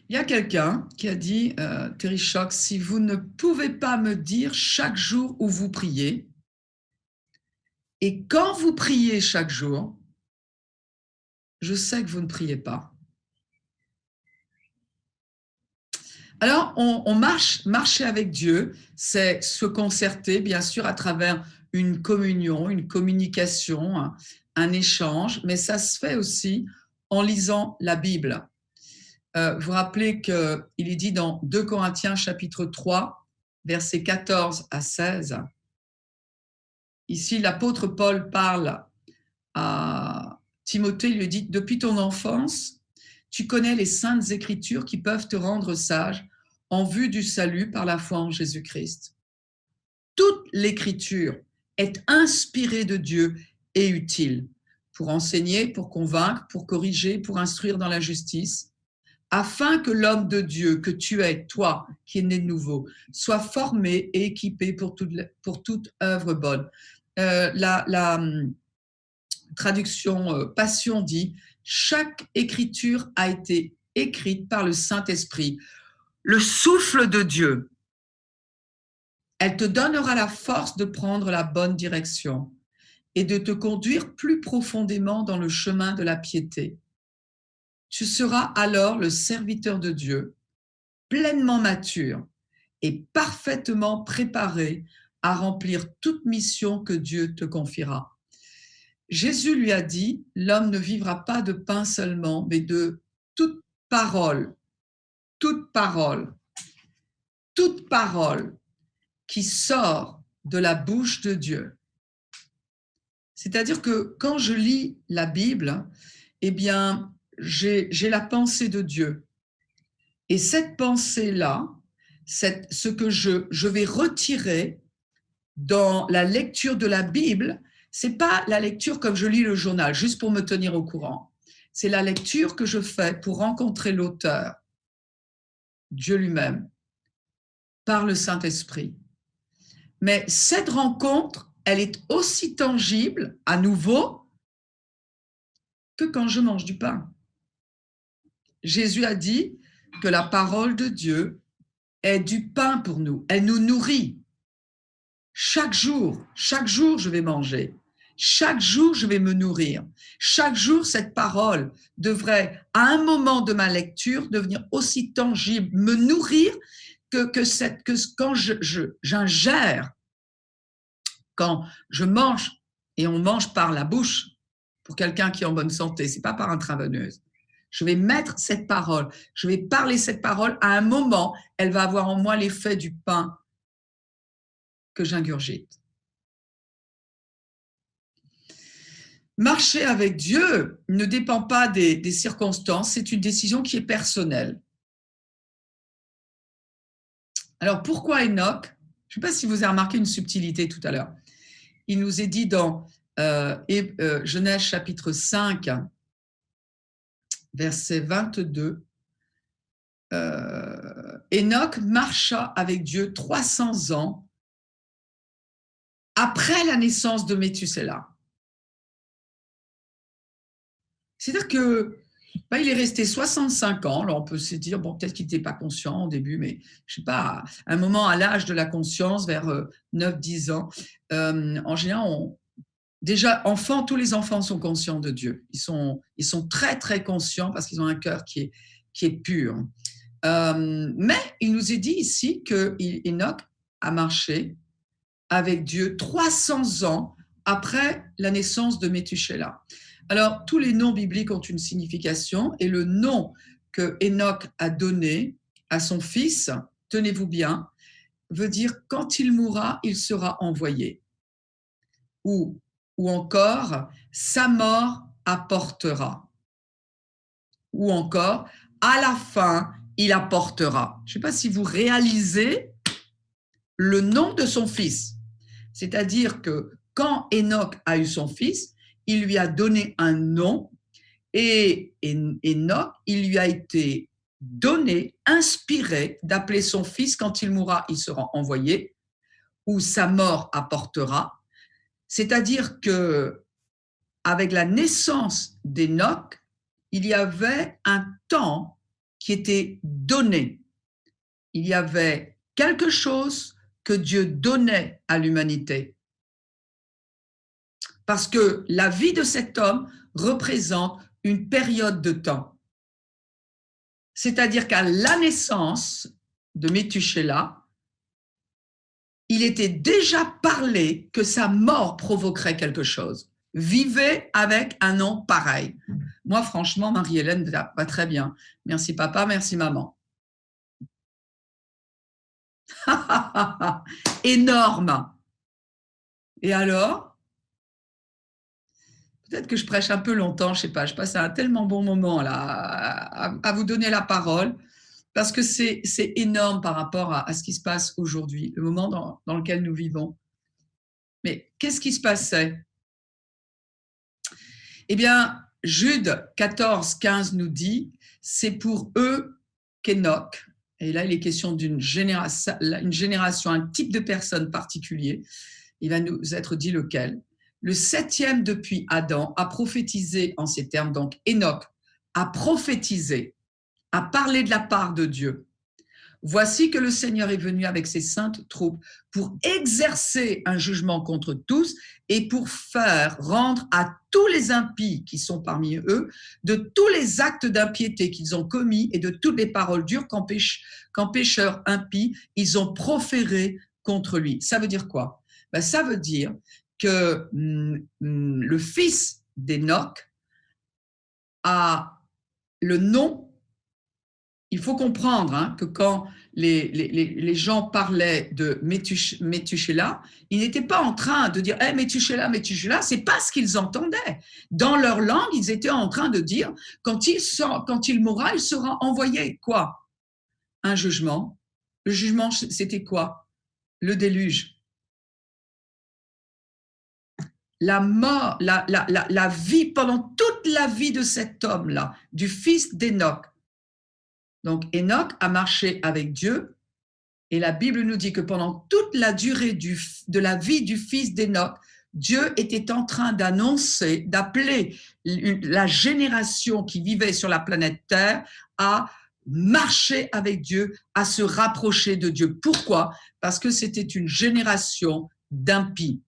Il y a quelqu'un qui a dit, Terry Shock, si vous ne pouvez pas me dire chaque jour où vous priez, et quand vous priez chaque jour, je sais que vous ne priez pas. Alors, marcher avec Dieu, c'est se concerter, bien sûr, à travers une communion, une communication, un échange, mais ça se fait aussi en lisant la Bible. Vous vous rappelez qu'il est dit dans 2 Corinthiens chapitre 3, versets 14 à 16. Ici, l'apôtre Paul parle à Timothée, il lui dit « Depuis ton enfance, tu connais les saintes écritures qui peuvent te rendre sage en vue du salut par la foi en Jésus-Christ. Toute l'écriture est inspirée de Dieu et utile pour enseigner, pour convaincre, pour corriger, pour instruire dans la justice, afin que l'homme de Dieu que tu es, toi qui es né de nouveau, soit formé et équipé pour toute œuvre bonne. » La traduction Passion dit « Chaque écriture a été écrite par le Saint-Esprit, le souffle de Dieu. Elle te donnera la force de prendre la bonne direction et de te conduire plus profondément dans le chemin de la piété. Tu seras alors le serviteur de Dieu, pleinement mature et parfaitement préparé à remplir toute mission que Dieu te confiera. » Jésus lui a dit, l'homme ne vivra pas de pain seulement, mais de toute parole qui sort de la bouche de Dieu. C'est-à-dire que quand je lis la Bible, eh bien, j'ai la pensée de Dieu. Et cette pensée-là, ce que je vais retirer dans la lecture de la Bible, c'est pas la lecture comme je lis le journal, juste pour me tenir au courant. C'est la lecture que je fais pour rencontrer l'auteur, Dieu lui-même, par le Saint-Esprit. Mais cette rencontre, elle est aussi tangible, à nouveau, que quand je mange du pain. Jésus a dit que la parole de Dieu est du pain pour nous. Elle nous nourrit. Chaque jour, je vais manger. Chaque jour, je vais me nourrir. Chaque jour, cette parole devrait, à un moment de ma lecture, devenir aussi tangible, me nourrir que quand j'ingère, quand je mange, et on mange par la bouche, pour quelqu'un qui est en bonne santé, c'est pas par intraveineuse. Je vais mettre cette parole, je vais parler cette parole. À un moment, elle va avoir en moi l'effet du pain que j'ingurgite. Marcher avec Dieu ne dépend pas des circonstances, c'est une décision qui est personnelle. Alors pourquoi Enoch? Je ne sais pas si vous avez remarqué une subtilité tout à l'heure. Il nous est dit dans Genèse chapitre 5, verset 22, Enoch marcha avec Dieu 300 ans après la naissance de Méthusela. C'est-à-dire que il est resté 65 ans. Alors on peut se dire, bon, peut-être qu'il n'était pas conscient au début, mais je ne sais pas, à un moment, à l'âge de la conscience, vers 9-10 ans, en général, déjà, enfants, tous les enfants sont conscients de Dieu. Ils sont très, très conscients parce qu'ils ont un cœur qui est pur. Mais il nous est dit ici qu'Enoch a marché avec Dieu 300 ans après la naissance de Méthusela. Alors, tous les noms bibliques ont une signification et le nom que Enoch a donné à son fils, tenez-vous bien, veut dire « quand il mourra, il sera envoyé » ou encore « sa mort apportera » ou encore « à la fin, il apportera ». Je ne sais pas si vous réalisez le nom de son fils. C'est-à-dire que quand Enoch a eu son fils, il lui a donné un nom et Enoch, il lui a été donné, inspiré d'appeler son fils quand il mourra, il sera envoyé ou sa mort apportera. C'est-à-dire que avec la naissance d'Enoch, il y avait un temps qui était donné. Il y avait quelque chose que Dieu donnait à l'humanité. Parce que la vie de cet homme représente une période de temps. C'est-à-dire qu'à la naissance de Méthusela, il était déjà parlé que sa mort provoquerait quelque chose. Vivez avec un nom pareil. Moi, franchement, Marie-Hélène va très bien. Merci papa, merci maman. Énorme. Et alors, peut-être que je prêche un peu longtemps, je ne sais pas, je passe un tellement bon moment là, à vous donner la parole, parce que c'est énorme par rapport à ce qui se passe aujourd'hui, le moment dans lequel nous vivons. Mais qu'est-ce qui se passait? Eh bien, Jude 14, 15 nous dit, c'est pour eux qu'Enoch, et là il est question d'une génération, un type de personne particulier, il va nous être dit lequel. Le 7e depuis Adam a prophétisé en ces termes, donc Enoch a prophétisé, a parlé de la part de Dieu. Voici que le Seigneur est venu avec ses saintes troupes pour exercer un jugement contre tous et pour faire rendre à tous les impies qui sont parmi eux de tous les actes d'impiété qu'ils ont commis et de toutes les paroles dures qu'en pécheurs impies ils ont proférées contre lui. Ça veut dire quoi? Ça veut dire que le fils d'Enoch a le nom. Il faut comprendre que quand les gens parlaient de Méthusela, ils n'étaient pas en train de dire hey, Méthusela, Méthusela, c'est pas ce qu'ils entendaient. Dans leur langue, ils étaient en train de dire quand il mourra, il sera envoyé. Quoi? Un jugement. Le jugement, c'était quoi? Le déluge. La mort, la vie, pendant toute la vie de cet homme-là, du fils d'Enoch. Donc, Enoch a marché avec Dieu et la Bible nous dit que pendant toute la durée de la vie du fils d'Enoch, Dieu était en train d'annoncer, d'appeler la génération qui vivait sur la planète Terre à marcher avec Dieu, à se rapprocher de Dieu. Pourquoi? Parce que c'était une génération d'impies.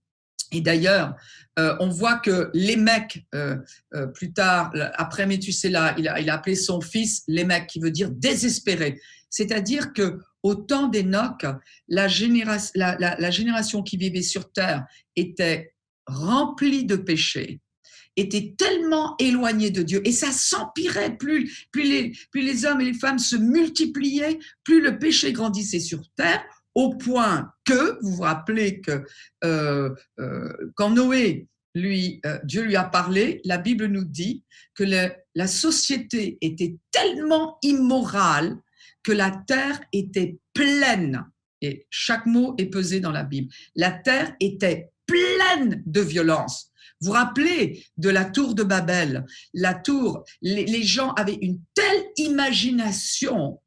Et d'ailleurs, on voit que Lémec, plus tard, après Méthusela, il a appelé son fils Lémec, qui veut dire désespéré. C'est-à-dire qu'au temps d'Enoch, la génération qui vivait sur terre était remplie de péchés. étaient tellement éloignés de Dieu, et ça s'empirait, plus les hommes et les femmes se multipliaient, plus le péché grandissait sur terre, au point que, vous vous rappelez que quand Noé, Dieu lui a parlé, la Bible nous dit que la société était tellement immorale que la terre était pleine, et chaque mot est pesé dans la Bible, la terre était pleine de violence. Vous vous rappelez de la tour de Babel, la tour, les gens avaient une telle imagination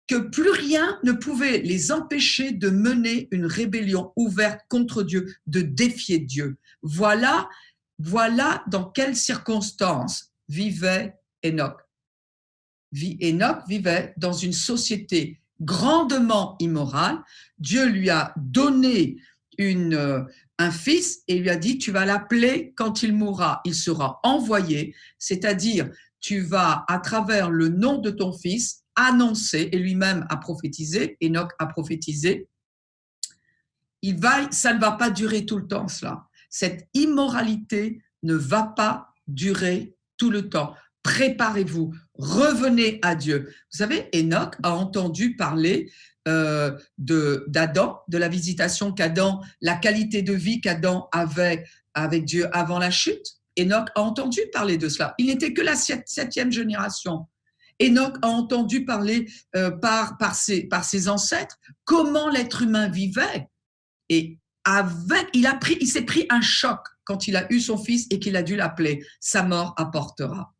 que plus rien ne pouvait les empêcher de mener une rébellion ouverte contre Dieu, de défier Dieu. Voilà dans quelles circonstances vivait Enoch. Enoch vivait dans une société grandement immorale. Dieu lui a donné un fils et lui a dit, tu vas l'appeler quand il mourra, il sera envoyé, c'est-à-dire tu vas, à travers le nom de ton fils, annoncer, et lui-même a prophétisé, Enoch a prophétisé, ça ne va pas durer tout le temps, cela. Cette immoralité ne va pas durer tout le temps. Préparez-vous, revenez à Dieu. Vous savez, Enoch a entendu parler d'Adam, de la visitation qu'Adam, la qualité de vie qu'Adam avait avec Dieu avant la chute. Enoch a entendu parler de cela. Il n'était que la septième génération. Enoch a entendu parler par ses ancêtres comment l'être humain vivait. Et il s'est pris un choc quand il a eu son fils et qu'il a dû l'appeler. Sa mort apportera.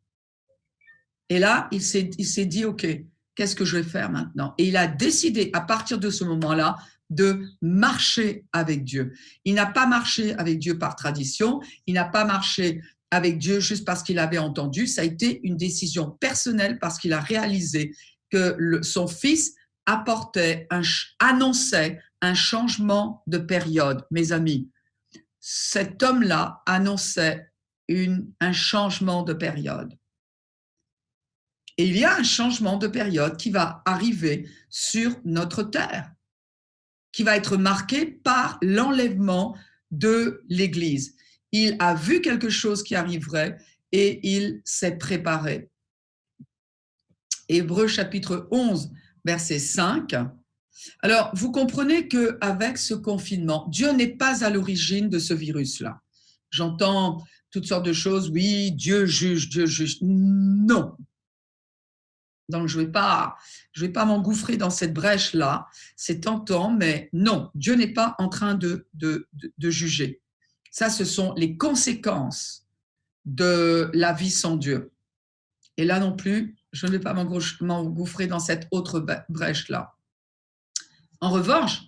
Et là, il s'est dit, OK, qu'est-ce que je vais faire maintenant? Et il a décidé, à partir de ce moment-là, de marcher avec Dieu. Il n'a pas marché avec Dieu par tradition, il n'a pas marché avec Dieu juste parce qu'il avait entendu, ça a été une décision personnelle parce qu'il a réalisé que son fils annonçait un changement de période. Mes amis, cet homme-là annonçait un changement de période. Et il y a un changement de période qui va arriver sur notre terre, qui va être marqué par l'enlèvement de l'Église. Il a vu quelque chose qui arriverait et il s'est préparé. Hébreux chapitre 11, verset 5. Alors, vous comprenez qu'avec ce confinement, Dieu n'est pas à l'origine de ce virus-là. J'entends toutes sortes de choses. Oui, Dieu juge, Dieu juge. Non. Donc, je vais pas m'engouffrer dans cette brèche-là. C'est tentant, mais non, Dieu n'est pas en train de juger. Ça, ce sont les conséquences de la vie sans Dieu. Et là non plus, je ne vais pas m'engouffrer dans cette autre brèche-là. En revanche,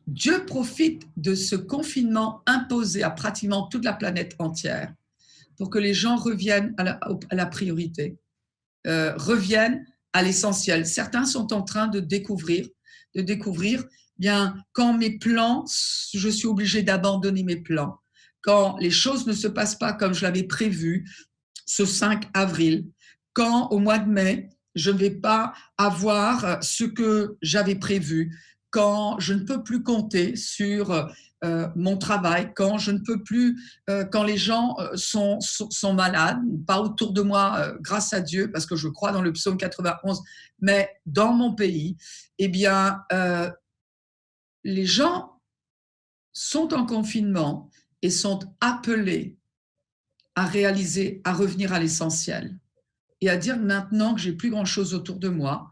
Dieu profite de ce confinement imposé à pratiquement toute la planète entière pour que les gens reviennent à la priorité, reviennent à l'essentiel. Certains sont en train de découvrir, bien, quand mes plans, je suis obligée d'abandonner mes plans. Quand les choses ne se passent pas comme je l'avais prévu, ce 5 avril, quand au mois de mai, je ne vais pas avoir ce que j'avais prévu, quand je ne peux plus compter sur mon travail, quand je ne peux plus, quand les gens sont malades, pas autour de moi, grâce à Dieu, parce que je crois dans le psaume 91, mais dans mon pays, eh bien, les gens sont en confinement et sont appelés à revenir à l'essentiel et à dire maintenant que j'ai plus grand-chose autour de moi.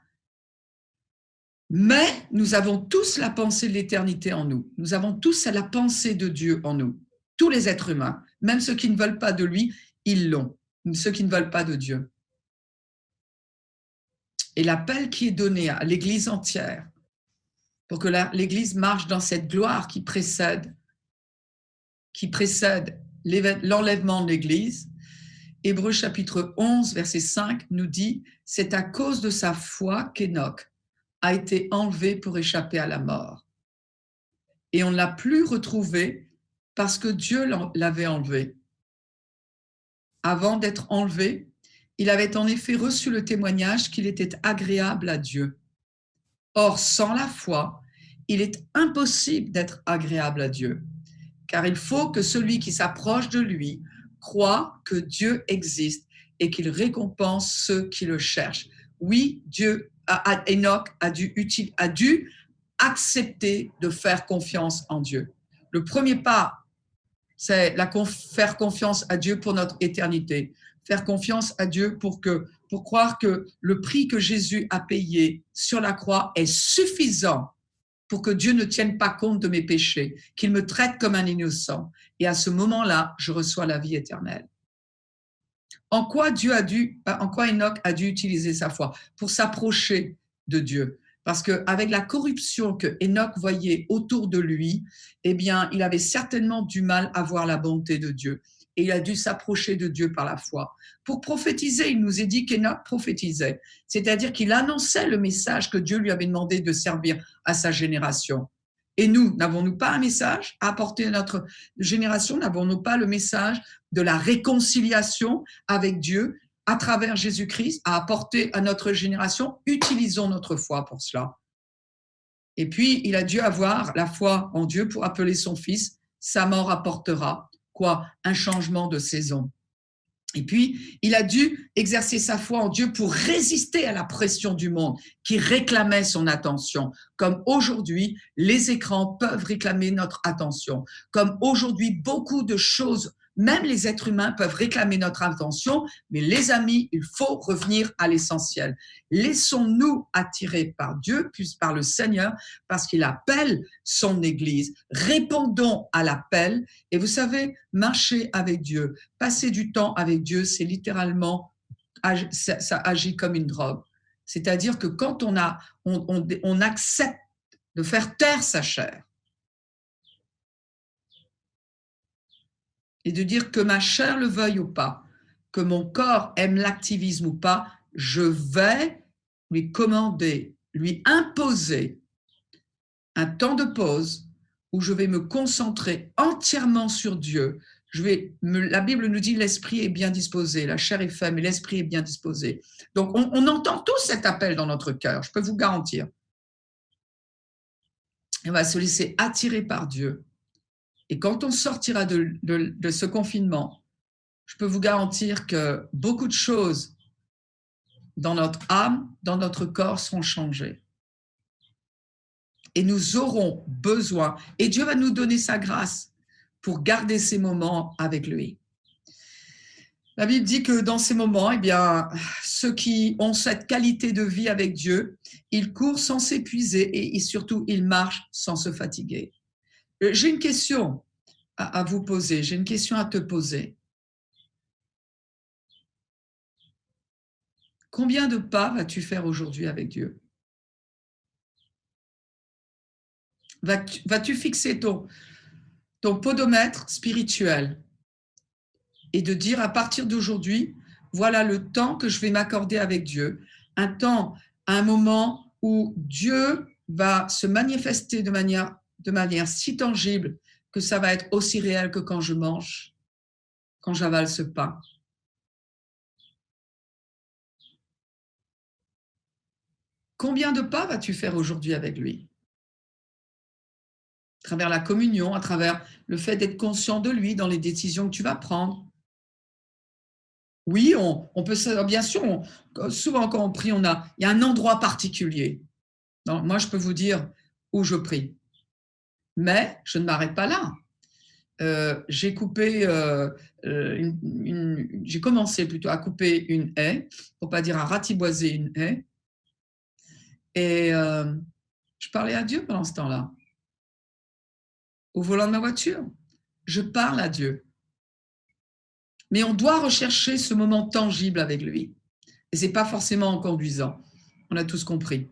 Mais nous avons tous la pensée de l'éternité en nous. Nous avons tous la pensée de Dieu en nous. Tous les êtres humains, même ceux qui ne veulent pas de lui, ils l'ont. Ceux qui ne veulent pas de Dieu. Et l'appel qui est donné à l'Église entière, pour que l'Église marche dans cette gloire qui précède l'enlèvement de l'Église, Hébreux chapitre 11, verset 5 nous dit « C'est à cause de sa foi qu'Enoch a été enlevé pour échapper à la mort. Et on ne l'a plus retrouvé parce que Dieu l'avait enlevé. Avant d'être enlevé, il avait en effet reçu le témoignage qu'il était agréable à Dieu. Or, sans la foi, il est impossible d'être agréable à Dieu, car il faut que celui qui s'approche de lui croit que Dieu existe et qu'il récompense ceux qui le cherchent. Oui, Enoch a dû accepter de faire confiance en Dieu. Le premier pas, c'est faire confiance à Dieu pour notre éternité. Faire confiance à Dieu pour croire que le prix que Jésus a payé sur la croix est suffisant pour que Dieu ne tienne pas compte de mes péchés, qu'il me traite comme un innocent. Et à ce moment-là, je reçois la vie éternelle. En quoi Enoch a dû utiliser sa foi? Pour s'approcher de Dieu. Parce qu'avec la corruption que Enoch voyait autour de lui, eh bien, il avait certainement du mal à voir la bonté de Dieu. Et il a dû s'approcher de Dieu par la foi. Pour prophétiser, il nous est dit qu'Enoch prophétisait, c'est-à-dire qu'il annonçait le message que Dieu lui avait demandé de servir à sa génération. Et nous, n'avons-nous pas un message à apporter à notre génération? N'avons-nous pas le message de la réconciliation avec Dieu à travers Jésus-Christ à apporter à notre génération? Utilisons notre foi pour cela. Et puis, il a dû avoir la foi en Dieu pour appeler son fils. Sa mort apportera quoi? Un changement de saison. Et puis, il a dû exercer sa foi en Dieu pour résister à la pression du monde qui réclamait son attention. Comme aujourd'hui, les écrans peuvent réclamer notre attention. Comme aujourd'hui, beaucoup de choses, même les êtres humains peuvent réclamer notre attention. Mais les amis, il faut revenir à l'essentiel. Laissons-nous attirer par Dieu, puis par le Seigneur, parce qu'il appelle son Église. Répondons à l'appel. Et vous savez, marcher avec Dieu, passer du temps avec Dieu, c'est littéralement, ça agit comme une drogue. C'est-à-dire que quand on accepte de faire taire sa chair et de dire que ma chair le veuille ou pas, que mon corps aime l'activisme ou pas, je vais lui commander, lui imposer un temps de pause où je vais me concentrer entièrement sur Dieu. La Bible nous dit l'esprit est bien disposé, la chair est faible, mais l'esprit est bien disposé. Donc, on entend tous cet appel dans notre cœur, je peux vous garantir. On va se laisser attirer par Dieu. Et quand on sortira de ce confinement, je peux vous garantir que beaucoup de choses dans notre âme, dans notre corps seront changées. Et nous aurons besoin, et Dieu va nous donner sa grâce pour garder ces moments avec lui. La Bible dit que dans ces moments, eh bien, ceux qui ont cette qualité de vie avec Dieu, ils courent sans s'épuiser et surtout, ils marchent sans se fatiguer. J'ai une question à vous poser, j'ai une question à te poser. Combien de pas vas-tu faire aujourd'hui avec Dieu? Vas-tu fixer ton podomètre spirituel et de dire à partir d'aujourd'hui, voilà le temps que je vais m'accorder avec Dieu, un moment où Dieu va se manifester de manière si tangible que ça va être aussi réel que quand je mange, quand j'avale ce pain. Combien de pas vas-tu faire aujourd'hui avec lui? À travers la communion, à travers le fait d'être conscient de lui dans les décisions que tu vas prendre. Oui, on peut, bien sûr, souvent quand on prie, il y a un endroit particulier. Donc, moi, je peux vous dire où je prie. Mais je ne m'arrête pas là. J'ai commencé plutôt à couper une haie, pour pas dire à ratiboiser une haie. Et je parlais à Dieu pendant ce temps-là. Au volant de ma voiture, je parle à Dieu. Mais on doit rechercher ce moment tangible avec lui. Et ce n'est pas forcément en conduisant. On a tous compris.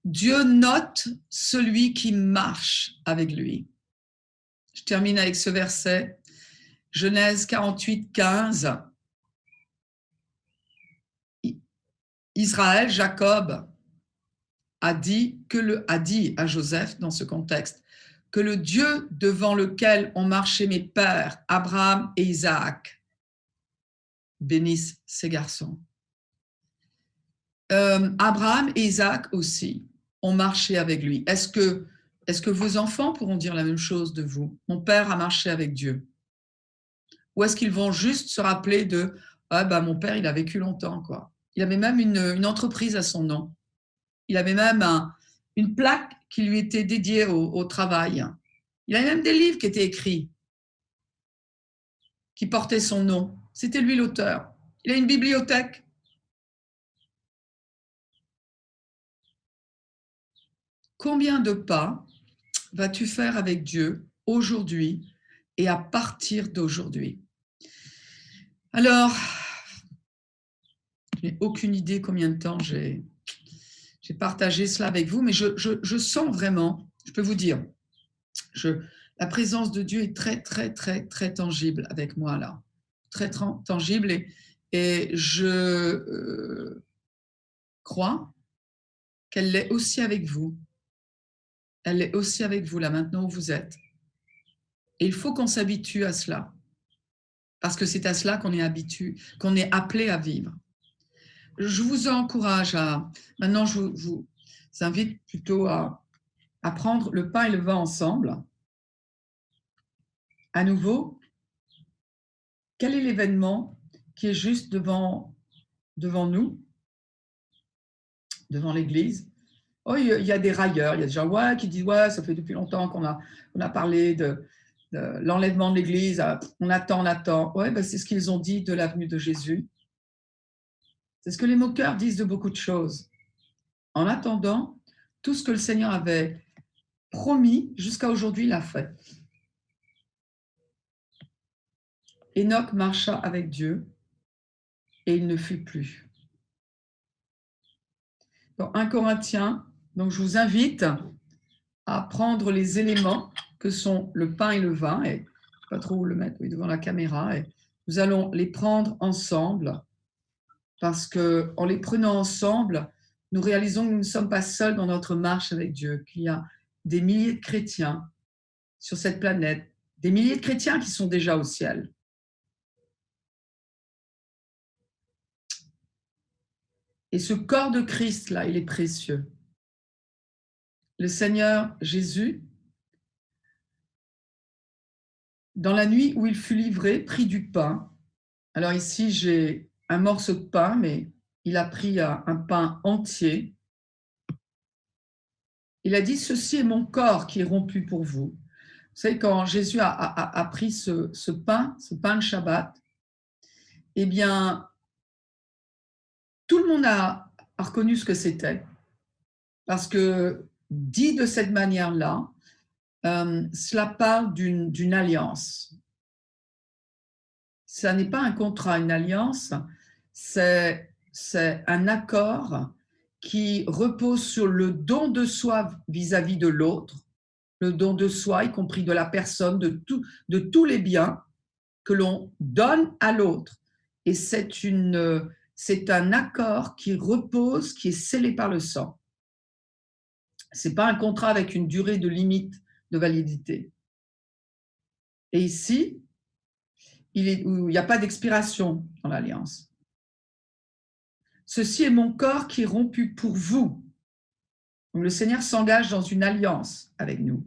Dieu note celui qui marche avec lui. Je termine avec ce verset. Genèse 48, 15. Israël, Jacob, a dit à Joseph dans ce contexte que le Dieu devant lequel ont marché mes pères, Abraham et Isaac, bénisse ces garçons. Abraham et Isaac aussi ont marché avec lui. Est-ce que vos enfants pourront dire la même chose de vous? Mon père a marché avec Dieu. Ou est-ce qu'ils vont juste se rappeler de « Ah, bah, mon père, il a vécu longtemps, quoi. Il avait même une entreprise à son nom. Il avait même une plaque qui lui était dédiée au travail. Il avait même des livres qui étaient écrits, qui portaient son nom. C'était lui l'auteur. Il a une bibliothèque. Combien de pas vas-tu faire avec Dieu aujourd'hui et à partir d'aujourd'hui? Alors, je n'ai aucune idée combien de temps j'ai partagé cela avec vous, mais je sens vraiment, je peux vous dire, la présence de Dieu est très, très, très, très tangible avec moi là. Très tangible et je crois qu'elle l'est aussi avec vous. Elle est aussi avec vous là maintenant où vous êtes. Et il faut qu'on s'habitue à cela. Parce que c'est à cela qu'on est appelé à vivre. Je vous encourage à, maintenant je vous invite plutôt à prendre le pain et le vin ensemble. À nouveau, quel est l'événement qui est juste devant nous, devant l'Église? Oh, il y a des railleurs, il y a des gens qui disent ouais, ça fait depuis longtemps qu'on a parlé de l'enlèvement de l'Église, on attend. Ouais, ben c'est ce qu'ils ont dit de la venue de Jésus. C'est ce que les moqueurs disent de beaucoup de choses. En attendant, tout ce que le Seigneur avait promis jusqu'à aujourd'hui, il a fait. Enoch marcha avec Dieu et il ne fut plus. Dans 1 Corinthiens, donc je vous invite à prendre les éléments que sont le pain et le vin, et je ne sais pas trop où le mettre, oui, devant la caméra, et nous allons les prendre ensemble, parce qu'en les prenant ensemble, nous réalisons que nous ne sommes pas seuls dans notre marche avec Dieu, qu'il y a des milliers de chrétiens sur cette planète, des milliers de chrétiens qui sont déjà au ciel. Et ce corps de Christ, là, il est précieux. Le Seigneur Jésus, dans la nuit où il fut livré, prit du pain. Alors ici, j'ai un morceau de pain, mais il a pris un pain entier. Il a dit, ceci est mon corps qui est rompu pour vous. Vous savez, quand Jésus a pris ce pain de Shabbat, eh bien, tout le monde a reconnu ce que c'était. Parce que, dit de cette manière-là, cela parle d'une alliance. Ça n'est pas un contrat, une alliance, c'est un accord qui repose sur le don de soi vis-à-vis de l'autre, le don de soi, y compris de la personne, de tous les biens que l'on donne à l'autre. Et c'est un accord qui repose, qui est scellé par le sang. Ce n'est pas un contrat avec une durée de limite de validité. Et ici, il n'y a pas d'expiration dans l'alliance. Ceci est mon corps qui est rompu pour vous. Donc le Seigneur s'engage dans une alliance avec nous.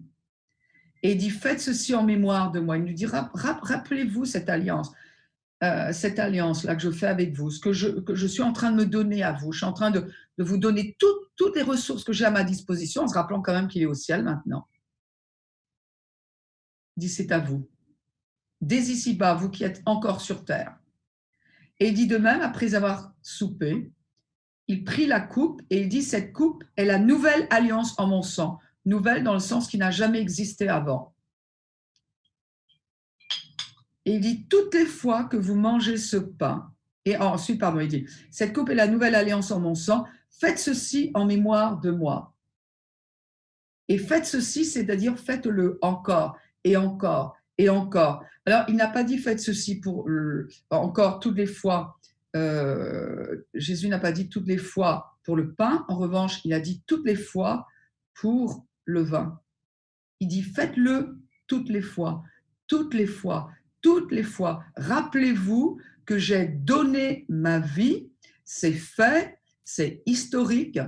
Et il dit, faites ceci en mémoire de moi. Il nous dit, rappelez-vous cette alliance-là que je fais avec vous, ce que je suis en train de me donner à vous. Je suis en train de vous donner toutes les ressources que j'ai à ma disposition, en se rappelant quand même qu'il est au ciel maintenant. Il dit, c'est à vous. Dès ici-bas, vous qui êtes encore sur terre. Et il dit de même, après avoir soupé, il prit la coupe et il dit, cette coupe est la nouvelle alliance en mon sang. Nouvelle dans le sens qui n'a jamais existé avant. Et il dit, toutes les fois que vous mangez ce pain, et ensuite, il dit, cette coupe est la nouvelle alliance en mon sang, faites ceci en mémoire de moi. Et faites ceci, c'est-à-dire faites-le encore et encore et encore. Alors, il n'a pas dit faites ceci pour encore toutes les fois. Jésus n'a pas dit toutes les fois pour le pain. En revanche, il a dit toutes les fois pour le vin. Il dit faites-le toutes les fois, toutes les fois, toutes les fois. Rappelez-vous que j'ai donné ma vie, c'est fait, c'est historique,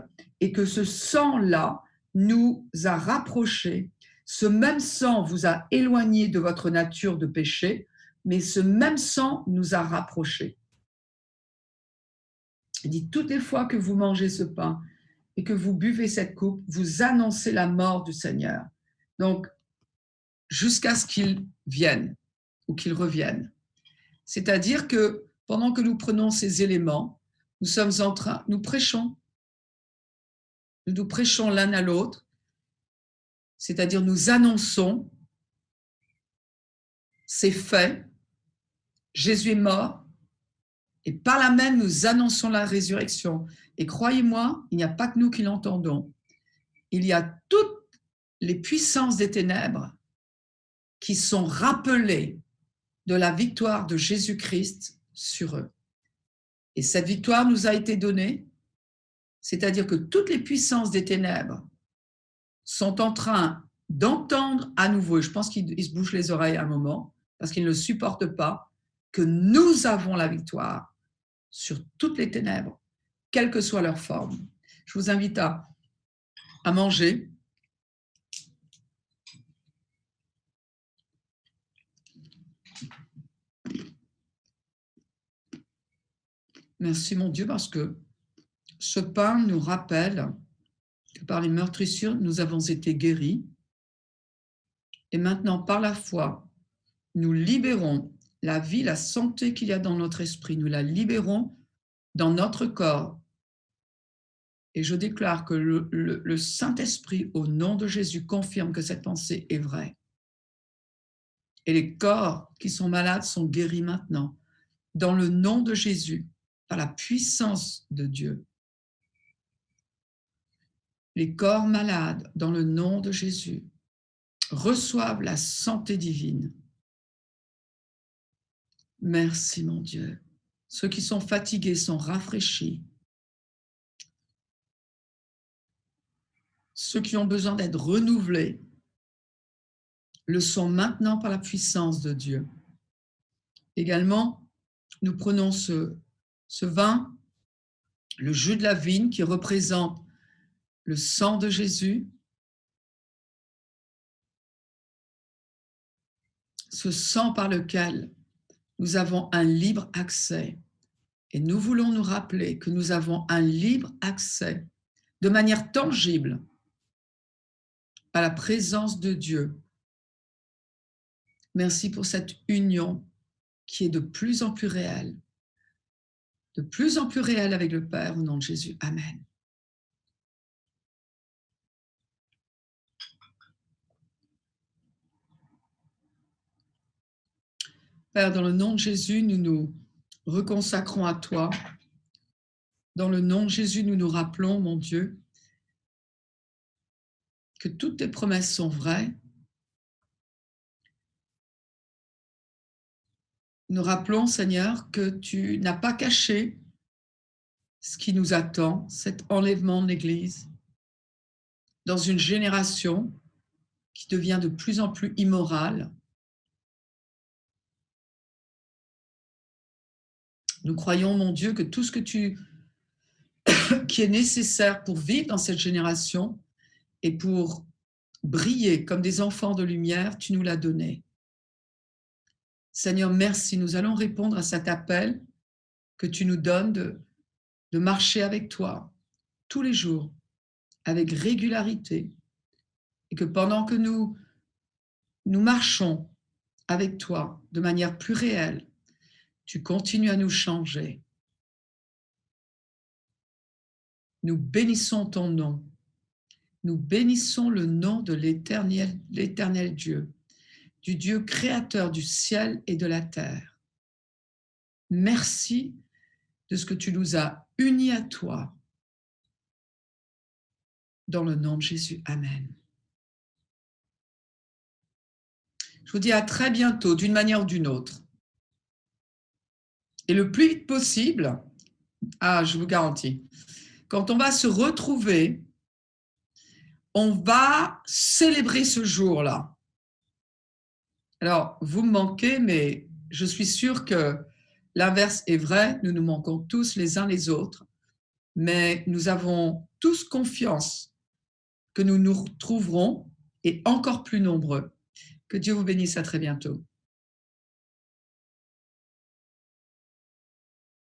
et que ce sang-là nous a rapprochés. Ce même sang vous a éloigné de votre nature de péché, mais ce même sang nous a rapprochés. Il dit, toutes les fois que vous mangez ce pain et que vous buvez cette coupe, vous annoncez la mort du Seigneur. Donc, jusqu'à ce qu'il vienne ou qu'il revienne. C'est-à-dire que pendant que nous prenons ces éléments, nous sommes en train, nous prêchons l'un à l'autre, c'est-à-dire nous annonçons ces faits. Jésus est mort, et par là même, nous annonçons la résurrection. Et croyez-moi, il n'y a pas que nous qui l'entendons. Il y a toutes les puissances des ténèbres qui sont rappelées de la victoire de Jésus-Christ sur eux. Et cette victoire nous a été donnée, c'est-à-dire que toutes les puissances des ténèbres sont en train d'entendre à nouveau, et je pense qu'ils se bouchent les oreilles à un moment, parce qu'ils ne supportent pas, que nous avons la victoire sur toutes les ténèbres, quelle que soit leur forme. Je vous invite à manger. Merci mon Dieu, parce que ce pain nous rappelle que par les meurtrissures, nous avons été guéris. Et maintenant, par la foi, nous libérons la vie, la santé qu'il y a dans notre esprit. Nous la libérons dans notre corps. Et je déclare que le Saint-Esprit, au nom de Jésus, confirme que cette pensée est vraie. Et les corps qui sont malades sont guéris maintenant, dans le nom de Jésus, par la puissance de Dieu. Les corps malades, dans le nom de Jésus, reçoivent la santé divine. Merci mon Dieu. Ceux qui sont fatigués sont rafraîchis. Ceux qui ont besoin d'être renouvelés le sont maintenant par la puissance de Dieu. Également, nous prenons ce vin, le jus de la vigne qui représente le sang de Jésus. Ce sang par lequel nous avons un libre accès. Et nous voulons nous rappeler que nous avons un libre accès de manière tangible à la présence de Dieu. Merci pour cette union qui est de plus en plus réelle avec le Père au nom de Jésus. Amen. Père, dans le nom de Jésus, nous nous reconsacrons à toi. Dans le nom de Jésus, nous nous rappelons, mon Dieu, que toutes tes promesses sont vraies. Nous rappelons, Seigneur, que tu n'as pas caché ce qui nous attend, cet enlèvement de l'Église, dans une génération qui devient de plus en plus immorale. Nous croyons, mon Dieu, que tout ce qui est nécessaire pour vivre dans cette génération et pour briller comme des enfants de lumière, tu nous l'as donné. Seigneur, merci. Nous allons répondre à cet appel que tu nous donnes de marcher avec toi tous les jours, avec régularité, et que pendant que nous marchons avec toi de manière plus réelle, tu continues à nous changer. Nous bénissons ton nom. Nous bénissons le nom de l'Éternel Dieu, du Dieu créateur du ciel et de la terre. Merci de ce que tu nous as unis à toi. Dans le nom de Jésus. Amen. Je vous dis à très bientôt, d'une manière ou d'une autre. Et le plus vite possible, je vous garantis, quand on va se retrouver, on va célébrer ce jour-là. Alors, vous me manquez, mais je suis sûre que l'inverse est vrai. Nous nous manquons tous les uns les autres, mais nous avons tous confiance que nous nous retrouverons et encore plus nombreux. Que Dieu vous bénisse, à très bientôt.